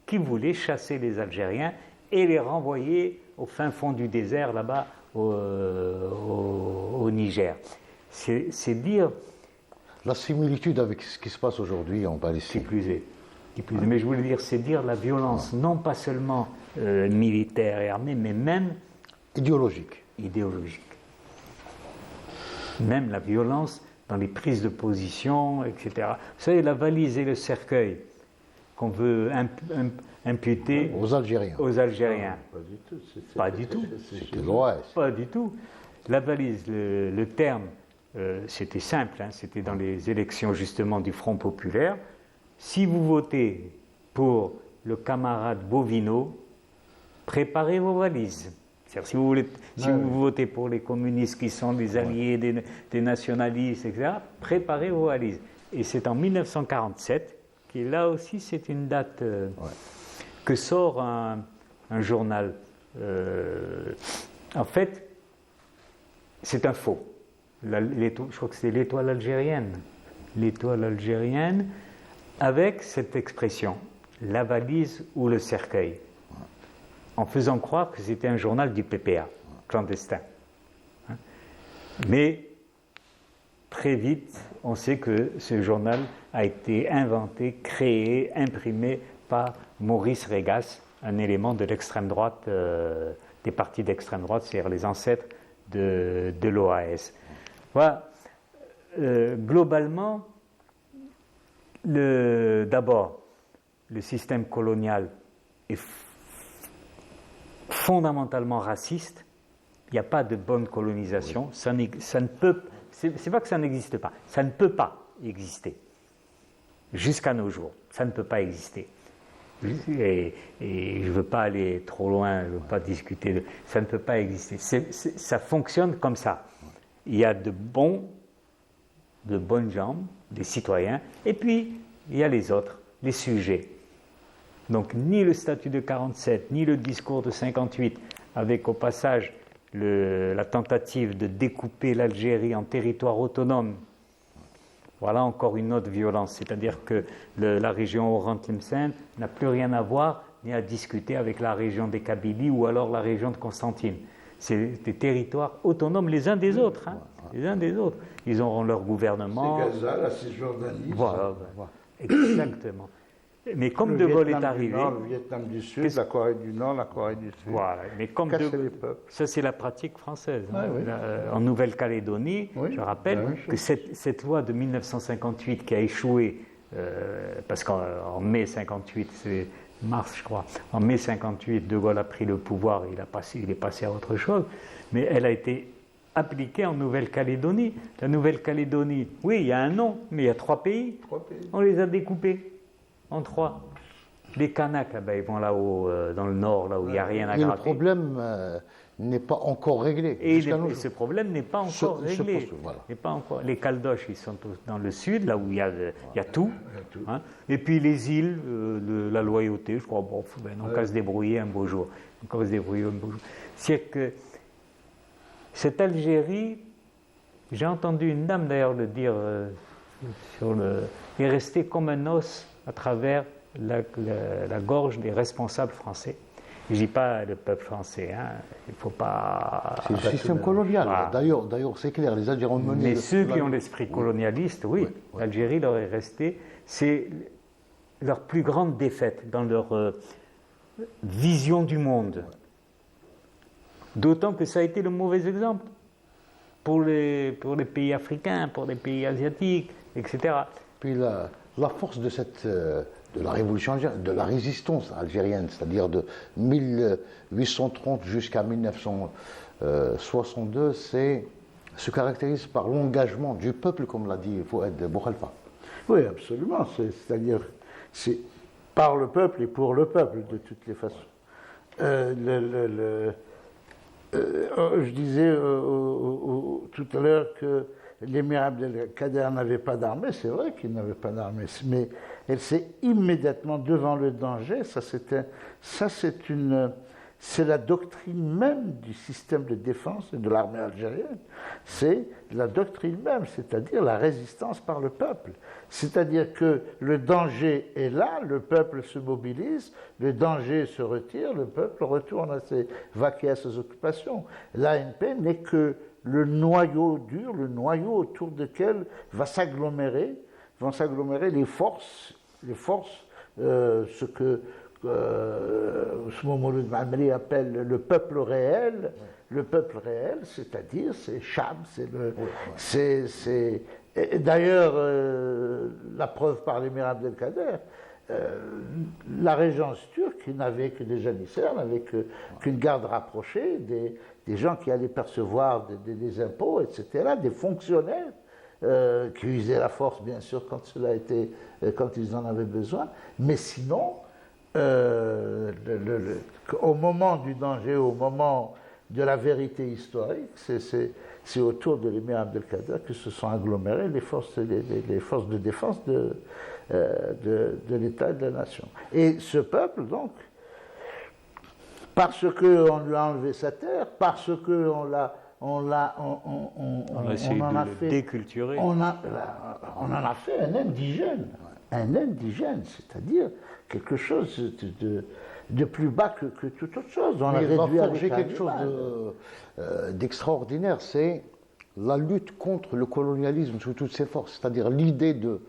qui voulaient chasser les Algériens et les renvoyer au fin fond du désert, là-bas, au Niger. C'est dire... La similitude avec ce qui se passe aujourd'hui en Palestine. Qui plus est. Mais je voulais dire, c'est dire la violence, non pas seulement militaire et armée, mais même idéologique. Même la violence dans les prises de position, etc. Vous savez, la valise et le cercueil qu'on veut imputer aux Algériens. Pas du tout. C'était l'Ouest. Pas du tout. La valise, le terme, c'était simple, c'était dans les élections justement du Front populaire. Si vous votez pour le camarade Bovino, préparez vos valises. C'est-à-dire, si vous votez pour les communistes qui sont des alliés des nationalistes, etc., préparez vos valises. Et c'est en 1947, qui là aussi c'est une date que sort un journal. En fait, c'est un faux. Je crois que c'est l'Étoile algérienne. L'Étoile algérienne, avec cette expression, la valise ou le cercueil, en faisant croire que c'était un journal du PPA, clandestin. Mais très vite, on sait que ce journal a été inventé, créé, imprimé par Maurice Régas, un élément de l'extrême droite, des partis d'extrême droite, c'est-à-dire les ancêtres de l'OAS. Voilà. Globalement, d'abord, le système colonial est fondamentalement raciste. Il n'y a pas de bonne colonisation. Ça ne peut, c'est pas que ça n'existe pas, ça ne peut pas exister. Jusqu'à nos jours, ça ne peut pas exister. Et je ne veux pas aller trop loin, je ne veux pas discuter. Ça ne peut pas exister. Ça fonctionne comme ça. Il y a de bonnes gens, des citoyens, et puis il y a les autres, les sujets. Donc ni le statut de 47, ni le discours de 58, avec au passage la tentative de découper l'Algérie en territoire autonome. Voilà encore une autre violence, c'est-à-dire que la région Oran-Tlemcen n'a plus rien à voir ni à discuter avec la région des Kabylies ou alors la région de Constantine. C'est des territoires autonomes les uns des autres. Les uns des autres. Ils auront leur gouvernement. C'est Gaza, la Cisjordanie. Voilà. Exactement. Mais comme De Gaulle est arrivé... Le Vietnam du Sud, la Corée du Nord, la Corée du Sud. Voilà. Mais comme les peuples. Ça, c'est la pratique française. En Nouvelle-Calédonie, je rappelle que cette loi de 1958 qui a échoué, parce qu'en mai 58, c'est mars, je crois, en mai 58, De Gaulle a pris le pouvoir, il est passé à autre chose, mais elle a été appliquée en Nouvelle-Calédonie. La Nouvelle-Calédonie, oui, il y a un nom, mais il y a 3 pays. On les a découpés en 3. Les Kanaks, là-bas, ils vont là-haut, dans le nord, là où il n'y a rien à gratter. Le problème, n'est pas encore réglé. Et jusqu'à nos jours. ce problème n'est pas encore réglé. Voilà. N'est pas encore. Les Caldoches, ils sont dans le sud, là où il y a tout. Hein. Et puis les îles, la loyauté, je crois, bon, on va se débrouiller un beau jour. On va se débrouiller un beau jour. C'est que cette Algérie, j'ai entendu une dame d'ailleurs le dire, est restée comme un os à travers la gorge des responsables français. Je ne dis pas le peuple français, hein. Il ne faut pas... C'est le système colonial. Voilà. D'ailleurs, c'est clair, les Algériens ont mené... Mais ceux qui ont l'esprit colonialiste, oui, l'Algérie leur est restée. C'est leur plus grande défaite dans leur vision du monde. D'autant que ça a été le mauvais exemple pour les pays africains, pour les pays asiatiques, etc. Puis la force de de la révolution algérienne, de la résistance algérienne, c'est-à-dire de 1830 jusqu'à 1962, se caractérise par l'engagement du peuple, comme l'a dit Fouad Boukhalfa. Oui, absolument. C'est-à-dire, c'est par le peuple et pour le peuple, de toutes les façons. Je disais tout à l'heure que l'émir Abdelkader n'avait pas d'armée. C'est vrai qu'il n'avait pas d'armée, mais elle s'est immédiatement devant le danger. C'est la doctrine même du système de défense et de l'armée algérienne. C'est la doctrine même, c'est-à-dire la résistance par le peuple. C'est-à-dire que le danger est là, le peuple se mobilise, le danger se retire, le peuple retourne vaquer à ses occupations. L'ANP n'est que le noyau dur, le noyau autour duquel vont s'agglomérer les forces, ce que Mouloud Mamri appelle le peuple réel. Le peuple réel, c'est-à-dire, c'est Cham, d'ailleurs, la preuve par l'émir Abdelkader, la régence turque, qui n'avait que des janissaires, n'avait qu'une garde rapprochée, des gens qui allaient percevoir des impôts, etc., des fonctionnaires qui usaient la force, bien sûr, quand ils en avaient besoin, mais sinon, au moment du danger, au moment de la vérité historique, c'est autour de l'émir Abdelkader que se sont agglomérées les forces de défense de l'État et de la nation. Et ce peuple, donc, parce qu'on lui a enlevé sa terre, parce qu'on en a fait déculturer. On en a fait un indigène, c'est-à-dire quelque chose de plus bas que toute autre chose. On a il va réduit forger avec quelque chose d'extraordinaire, c'est la lutte contre le colonialisme sous toutes ses forces, c'est-à-dire l'idée de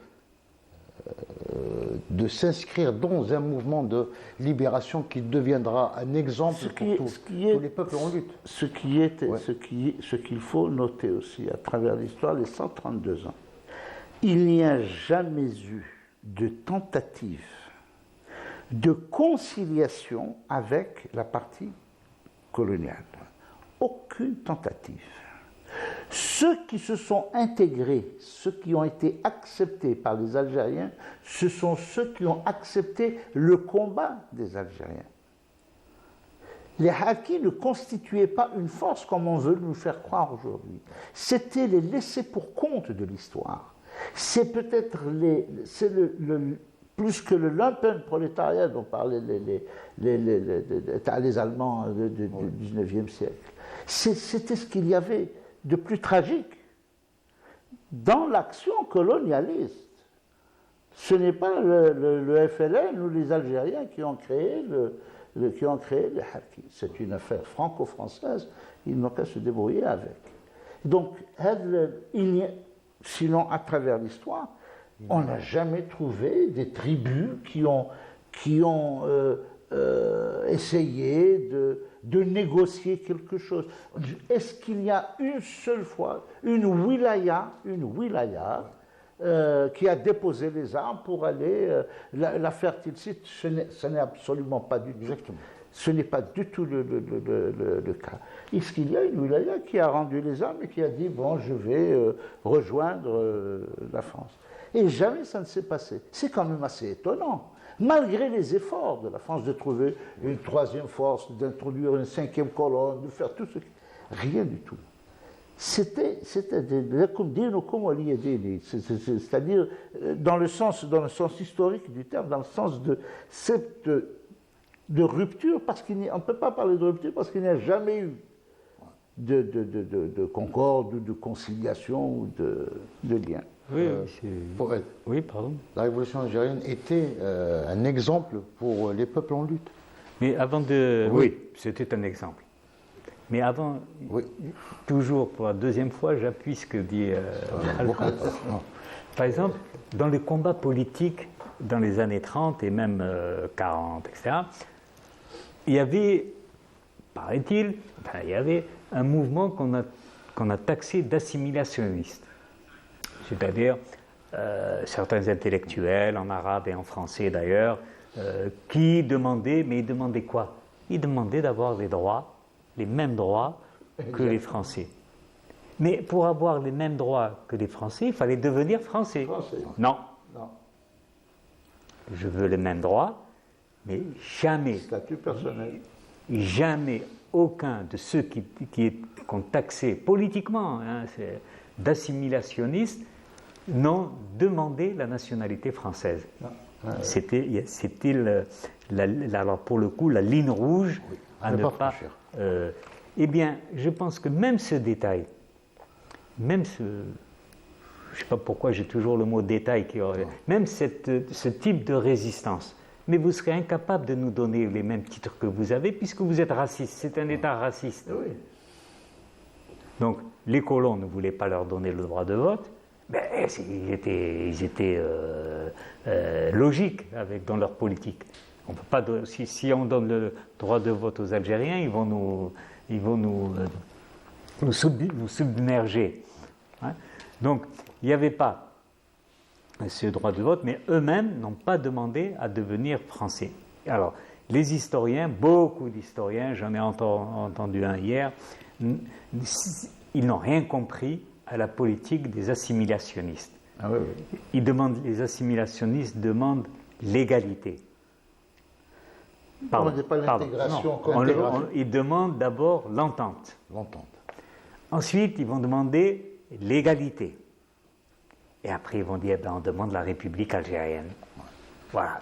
s'inscrire dans un mouvement de libération qui deviendra un exemple pour tous les peuples en lutte. Ce qu'il faut noter aussi à travers l'histoire, les 132 ans, il n'y a jamais eu de tentative de conciliation avec la partie coloniale. Aucune tentative. Ceux qui se sont intégrés, ceux qui ont été acceptés par les Algériens, ce sont ceux qui ont accepté le combat des Algériens. Les Harkis ne constituaient pas une force comme on veut nous faire croire aujourd'hui. C'était les laissés pour compte de l'histoire. C'est peut-être plus que le lumpenprolétariat dont parlaient les Allemands du XIXe siècle. C'était ce qu'il y avait de plus tragique dans l'action colonialiste. Ce n'est pas le FLN ou les Algériens qui ont créé les Harkis. C'est une affaire franco-française, ils n'ont qu'à se débrouiller avec. Donc, sinon, à travers l'histoire, on n'a jamais trouvé des tribus qui ont essayé de négocier quelque chose. Est-ce qu'il y a une seule fois une wilaya qui a déposé les armes pour aller la fertilité? Ce n'est absolument pas du tout. Exactement. Ce n'est pas du tout le cas. Est-ce qu'il y a une wilaya qui a rendu les armes et qui a dit bon, je vais rejoindre la France? Et jamais ça ne s'est passé. C'est quand même assez étonnant. malgré les efforts de la France de trouver une troisième force, d'introduire une cinquième colonne, de faire tout ce qui... Rien du tout. C'était c'est-à-dire dans le sens historique du terme, dans le sens de cette rupture, parce qu'on ne peut pas parler de rupture parce qu'il n'y a jamais eu de concorde, ou de conciliation, ou de lien. Oui, oui, pardon. La révolution algérienne était un exemple pour les peuples en lutte. Mais avant de... Oui, c'était un exemple. Mais avant, toujours pour la deuxième fois, j'appuie ce que dit Alphonse. Par exemple, dans les combats politiques dans les années 30 et même 40, etc., il y avait, paraît-il, il y avait un mouvement qu'on a taxé d'assimilationniste. C'est-à-dire certains intellectuels, en arabe et en français d'ailleurs, qui demandaient, mais ils demandaient quoi? Ils demandaient d'avoir des droits, les mêmes droits que les Français. Mais pour avoir les mêmes droits que les Français, il fallait devenir français. Non. Je veux les mêmes droits, mais jamais, statut personnel. Jamais aucun de ceux qu'on taxait politiquement d'assimilationnistes n'ont demandé la nationalité française. C'était alors pour le coup la ligne rouge à ne pas. Eh bien, je pense que même ce détail, je ne sais pas pourquoi j'ai toujours le mot détail même ce type de résistance, mais vous serez incapable de nous donner les mêmes titres que vous avez puisque vous êtes raciste. C'est un État raciste. Oui. Donc, les colons ne voulaient pas leur donner le droit de vote. Mais ils étaient logiques dans leur politique. On peut pas, si on donne le droit de vote aux Algériens, ils vont nous submerger. Hein? Donc, il n'y avait pas ce droit de vote, mais eux-mêmes n'ont pas demandé à devenir français. Alors, les historiens, beaucoup d'historiens, j'en ai entendu un hier, ils n'ont rien compris à la politique des assimilationnistes. Ah oui. Les assimilationnistes demandent l'égalité. On ne dit pas l'intégration comme ils demandent d'abord l'entente. L'entente. Ensuite, ils vont demander l'égalité. Et après, ils vont dire, on demande la République algérienne. Voilà.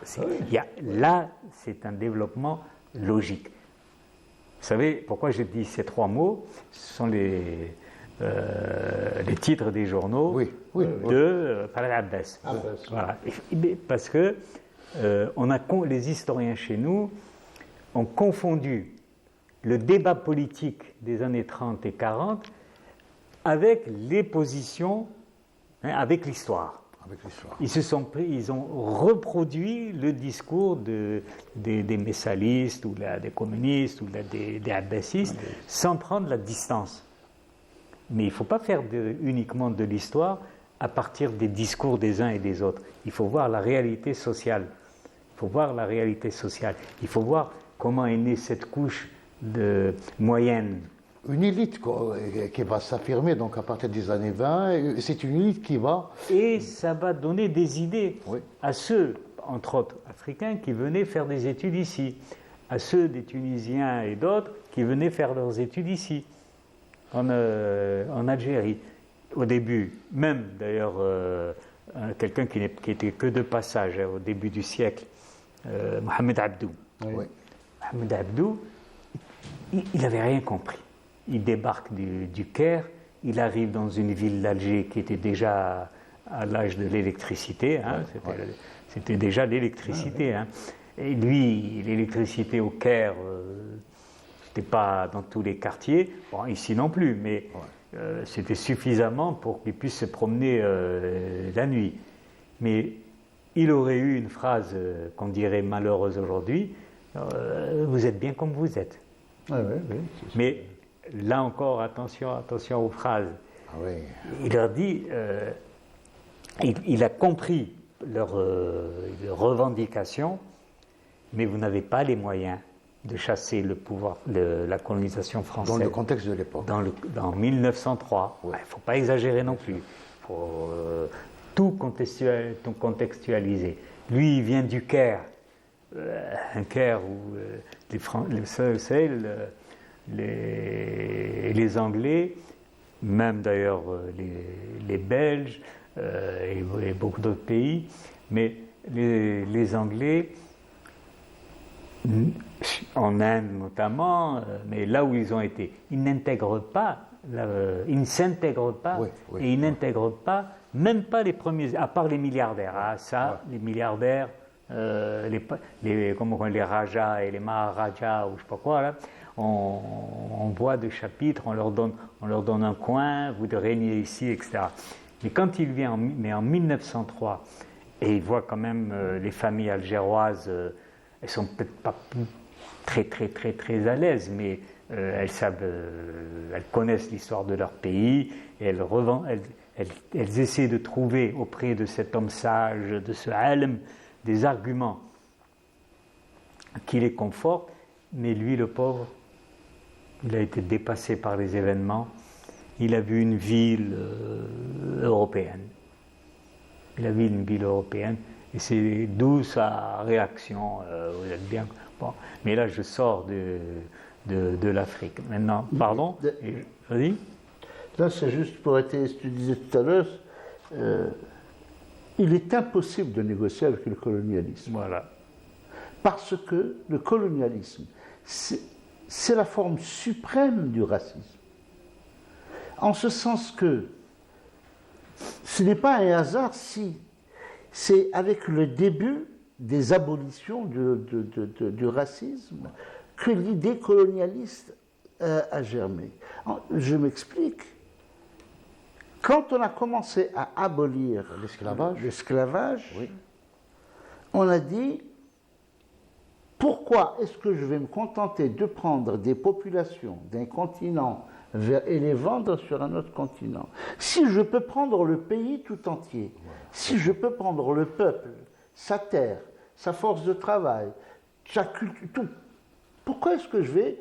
Là, c'est un développement logique. Vous savez pourquoi j'ai dit ces trois mots? Ce sont les titres des journaux de Farel Abbas. Voilà. Parce que les historiens chez nous ont confondu le débat politique des années 30 et 40 avec les positions, avec l'histoire. Ils ont reproduit le discours des messalistes ou des communistes ou des abbassistes sans prendre la distance. Mais il ne faut pas faire uniquement de l'histoire à partir des discours des uns et des autres. Il faut voir la réalité sociale. Il faut voir comment est née cette couche moyenne. Une élite qui va s'affirmer donc à partir des années 20, c'est une élite qui va... Et ça va donner des idées à ceux, entre autres africains, qui venaient faire des études ici, à ceux des Tunisiens et d'autres qui venaient faire leurs études ici, en Algérie. Au début, même d'ailleurs, quelqu'un qui était que de passage au début du siècle, Mohamed Abdou. Mohamed Abdou, il n'avait rien compris. Il débarque du Caire, il arrive dans une ville d'Alger qui était déjà à l'âge de l'électricité. C'était déjà l'électricité. Et lui, l'électricité au Caire, c'était pas dans tous les quartiers. Bon, ici non plus, mais c'était suffisamment pour qu'il puisse se promener la nuit. Mais il aurait eu une phrase qu'on dirait malheureuse aujourd'hui, vous êtes bien comme vous êtes. Mais là encore, attention aux phrases. Il leur dit, il a compris leurs revendications, mais vous n'avez pas les moyens de chasser le pouvoir, la colonisation française. Dans le contexte de l'époque. Dans 1903. Il ne faut pas exagérer non plus. Il faut tout contextualiser. Lui, il vient du Caire. un Caire où les Anglais, même d'ailleurs les Belges et beaucoup d'autres pays, mais les Anglais, en Inde notamment, mais là où ils ont été, ils n'intègrent pas, ils ne s'intègrent pas, et ils n'intègrent pas, même pas les premiers, à part les milliardaires. Ah, ça, les milliardaires, les Rajas et les Maharajas, ou je sais pas quoi, là, on voit des chapitres, on leur donne un coin, vous régnez ici, etc. Mais quand il vient en 1903, et il voit quand même les familles algéroises, elles sont peut-être pas très à l'aise, mais elles connaissent l'histoire de leur pays, et elles essaient de trouver auprès de cet homme sage, de ce alm, des arguments qui les confortent, mais lui, le pauvre, il a été dépassé par les événements, il a vu une ville européenne. Il a vu une ville européenne, et c'est d'où sa réaction, vous êtes bien. Bon, mais là, je sors de l'Afrique. Maintenant, pardon, vas-y. Là, c'est juste pour être, ce que tu disais tout à l'heure, il est impossible de négocier avec le colonialisme. Voilà. Parce que le colonialisme, c'est la forme suprême du racisme. En ce sens que ce n'est pas un hasard si c'est avec le début des abolitions du racisme que l'idée colonialiste a germé. Je m'explique. Quand on a commencé à abolir l'esclavage, on a dit pourquoi est-ce que je vais me contenter de prendre des populations d'un continent et les vendre sur un autre continent? Si je peux prendre le pays tout entier, si je peux prendre le peuple, sa terre, sa force de travail, sa culture, tout, pourquoi est-ce que je vais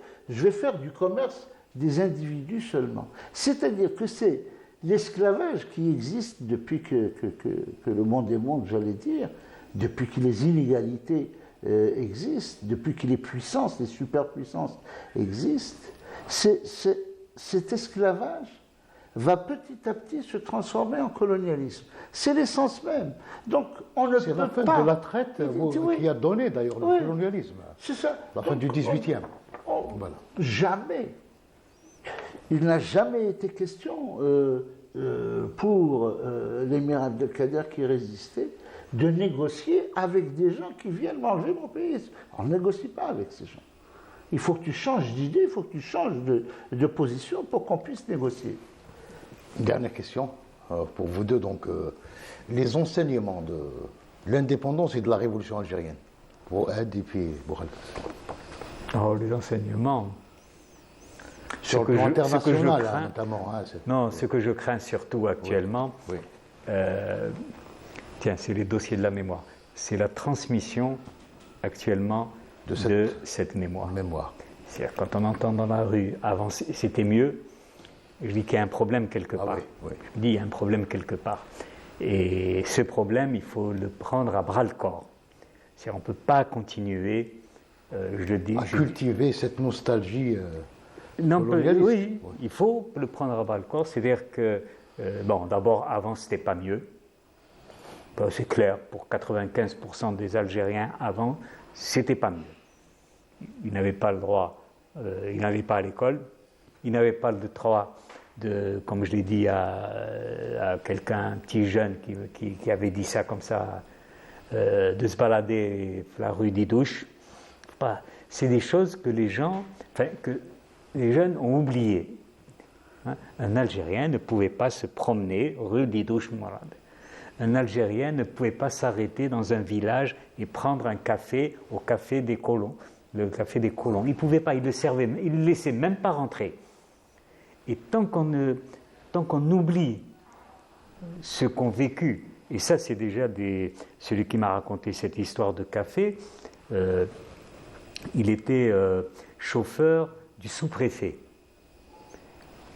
faire du commerce des individus seulement? C'est-à-dire que c'est l'esclavage qui existe depuis que le monde est monde, j'allais dire, depuis que les inégalités existent, depuis que les puissances, les superpuissances existent. Cet esclavage va petit à petit se transformer en colonialisme. C'est l'essence même. Donc, on ne peut pas... C'est la fin de la traite qui a donné d'ailleurs le colonialisme. C'est ça. La fin du 18e. Voilà. Jamais. Il n'a jamais été question pour l'émir Abdelkader qui résistait de négocier avec des gens qui viennent manger mon pays. On ne négocie pas avec ces gens. Il faut que tu changes d'idée, il faut que tu changes de position pour qu'on puisse négocier. Dernière question pour vous deux. Donc, les enseignements de l'indépendance et de la révolution algérienne. Pour Ed et puis Bourhel. Oh, les enseignements. Sur le plan international, notamment. Non, ce que je crains surtout actuellement, tiens, c'est les dossiers de la mémoire. C'est la transmission actuellement de cette mémoire. C'est-à-dire, quand on entend dans la rue, avant c'était mieux, je dis qu'il y a un problème quelque part. Je dis il y a un problème quelque part. Et ce problème, il faut le prendre à bras-le-corps. C'est-à-dire, on ne peut pas continuer, je le dis... À cultiver cette nostalgie colonialiste. Oui, il faut le prendre à bras-le-corps. C'est-à-dire que, bon, d'abord, avant, c'était pas mieux. Ben, c'est clair, pour 95% des Algériens, avant, c'était pas mieux. Ils n'avaient pas le droit, ils n'allaient pas à l'école, ils n'avaient pas le droit comme je l'ai dit à quelqu'un, un petit jeune qui avait dit ça comme ça, de se balader la rue d'Idouche. C'est des choses que les jeunes ont oubliées. Un Algérien ne pouvait pas se promener rue d'Idouche Mourad. Un Algérien ne pouvait pas s'arrêter dans un village et prendre un café au café des colons. Le café des colons. Il ne pouvait pas, il le laissait même pas rentrer. Et tant qu'on oublie ce qu'ont vécu, et ça c'est déjà celui qui m'a raconté cette histoire de café, il était chauffeur du sous-préfet.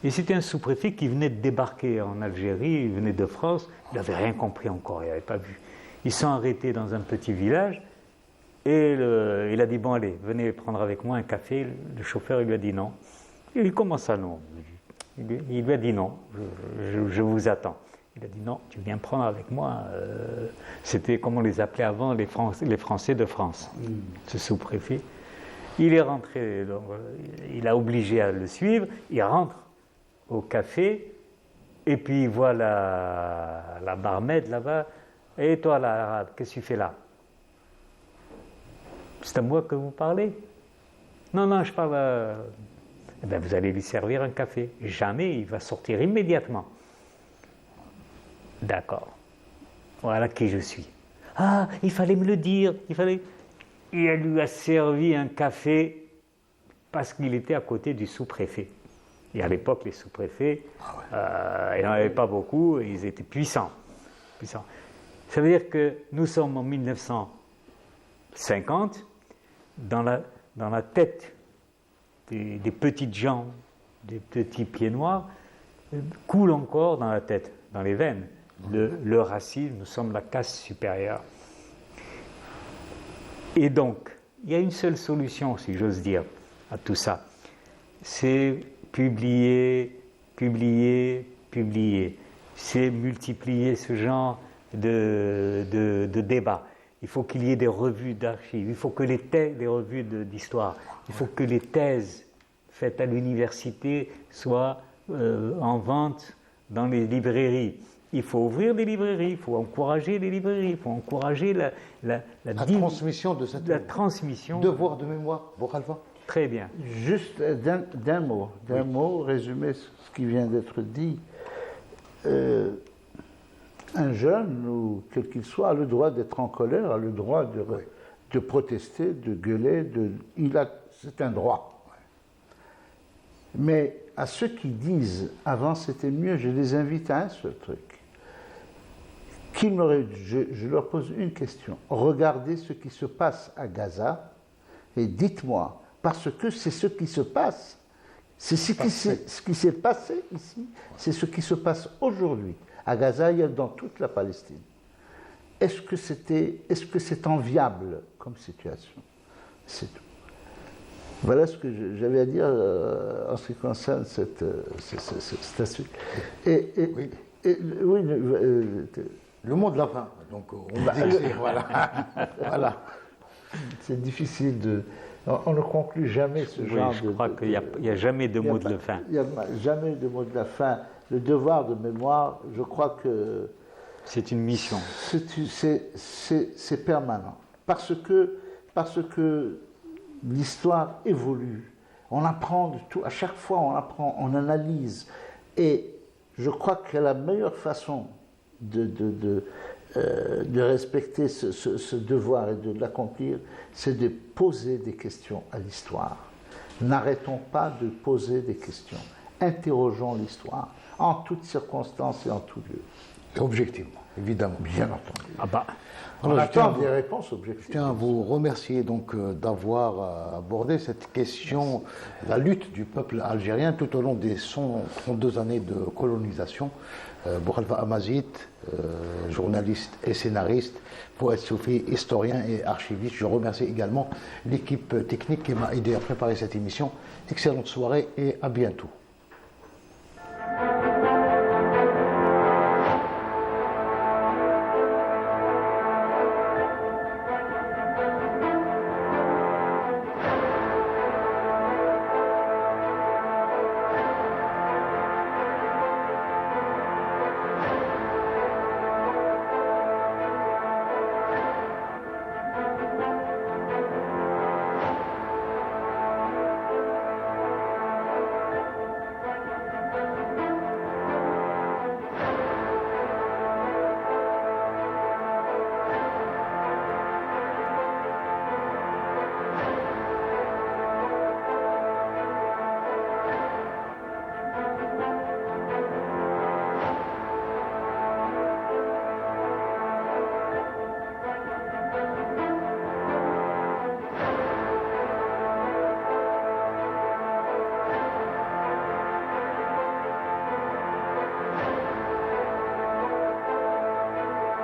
Et c'était un sous-préfet qui venait de débarquer en Algérie, il venait de France, il n'avait rien compris encore, il n'avait pas vu. Ils sont arrêtés dans un petit village, Et il a dit, bon allez, venez prendre avec moi un café. Le chauffeur, il lui a dit non. Il dit, comment ça non? Il lui a dit non, je vous attends. Il a dit non, tu viens prendre avec moi. C'était comme on les appelait avant, les Français de France, ce sous-préfet. Il est rentré, donc, il a obligé à le suivre. Il rentre au café et puis il voit la barmaid là-bas. Et toi, l'arabe, qu'est-ce que tu fais là? C'est à moi que vous parlez? Non, non, je parle. Eh bien, vous allez lui servir un café. Jamais, il va sortir immédiatement. D'accord. Voilà qui je suis. Ah, il fallait me le dire. Il lui a servi un café parce qu'il était à côté du sous-préfet. Et à l'époque, les sous-préfets, il n'y en avait pas beaucoup, et ils étaient puissants. Ça veut dire que nous sommes en 1950, dans la tête des petites gens, des petits pieds noirs, coule encore dans la tête, dans les veines. Le racisme, nous sommes la caste supérieure. Et donc, il y a une seule solution, si j'ose dire, à tout ça. C'est publier. C'est multiplier ce genre de débats. Il faut qu'il y ait des revues d'archives, il faut que des revues d'histoire, il faut que les thèses faites à l'université soient en vente dans les librairies. Il faut ouvrir des librairies, il faut encourager les librairies, il faut encourager la transmission de cette devoir de mémoire, Bourhalfa. Très bien. Juste d'un mot, résumer ce qui vient d'être dit. Un jeune, ou quel qu'il soit, a le droit d'être en colère, a le droit de protester, de gueuler, c'est un droit. Mais à ceux qui disent « avant c'était mieux », je les invite à un seul truc. Je leur pose une question. Regardez ce qui se passe à Gaza et dites-moi, parce que c'est ce qui se passe, c'est ce qui s'est passé ici, c'est ce qui se passe aujourd'hui à Gaza et dans toute la Palestine. Est-ce que c'est enviable comme situation? C'est tout. Voilà ce que j'avais à dire en ce qui concerne cette aspect. Le mot de la fin. Donc, voilà. C'est difficile de. On ne conclut jamais ce genre de. Je crois qu'il n'y a jamais de mot de la fin. Il n'y a jamais de mot de la fin. Le devoir de mémoire, je crois que. C'est une mission. C'est permanent. Parce que l'histoire évolue. On apprend de tout. À chaque fois, on apprend, on analyse. Et je crois que la meilleure façon de respecter ce devoir et de l'accomplir, c'est de poser des questions à l'histoire. N'arrêtons pas de poser des questions. Interrogeons l'histoire en toutes circonstances et en tout lieu. Et objectivement, évidemment. Bien entendu. Alors, on attend des réponses objectives. Je tiens à vous remercier donc d'avoir abordé cette question, la lutte du peuple algérien tout au long des 132 années de colonisation. Bourhalfa Amazit, journaliste et scénariste, poète soufi, historien et archiviste. Je remercie également l'équipe technique qui m'a aidé à préparer cette émission. Excellente soirée et à bientôt.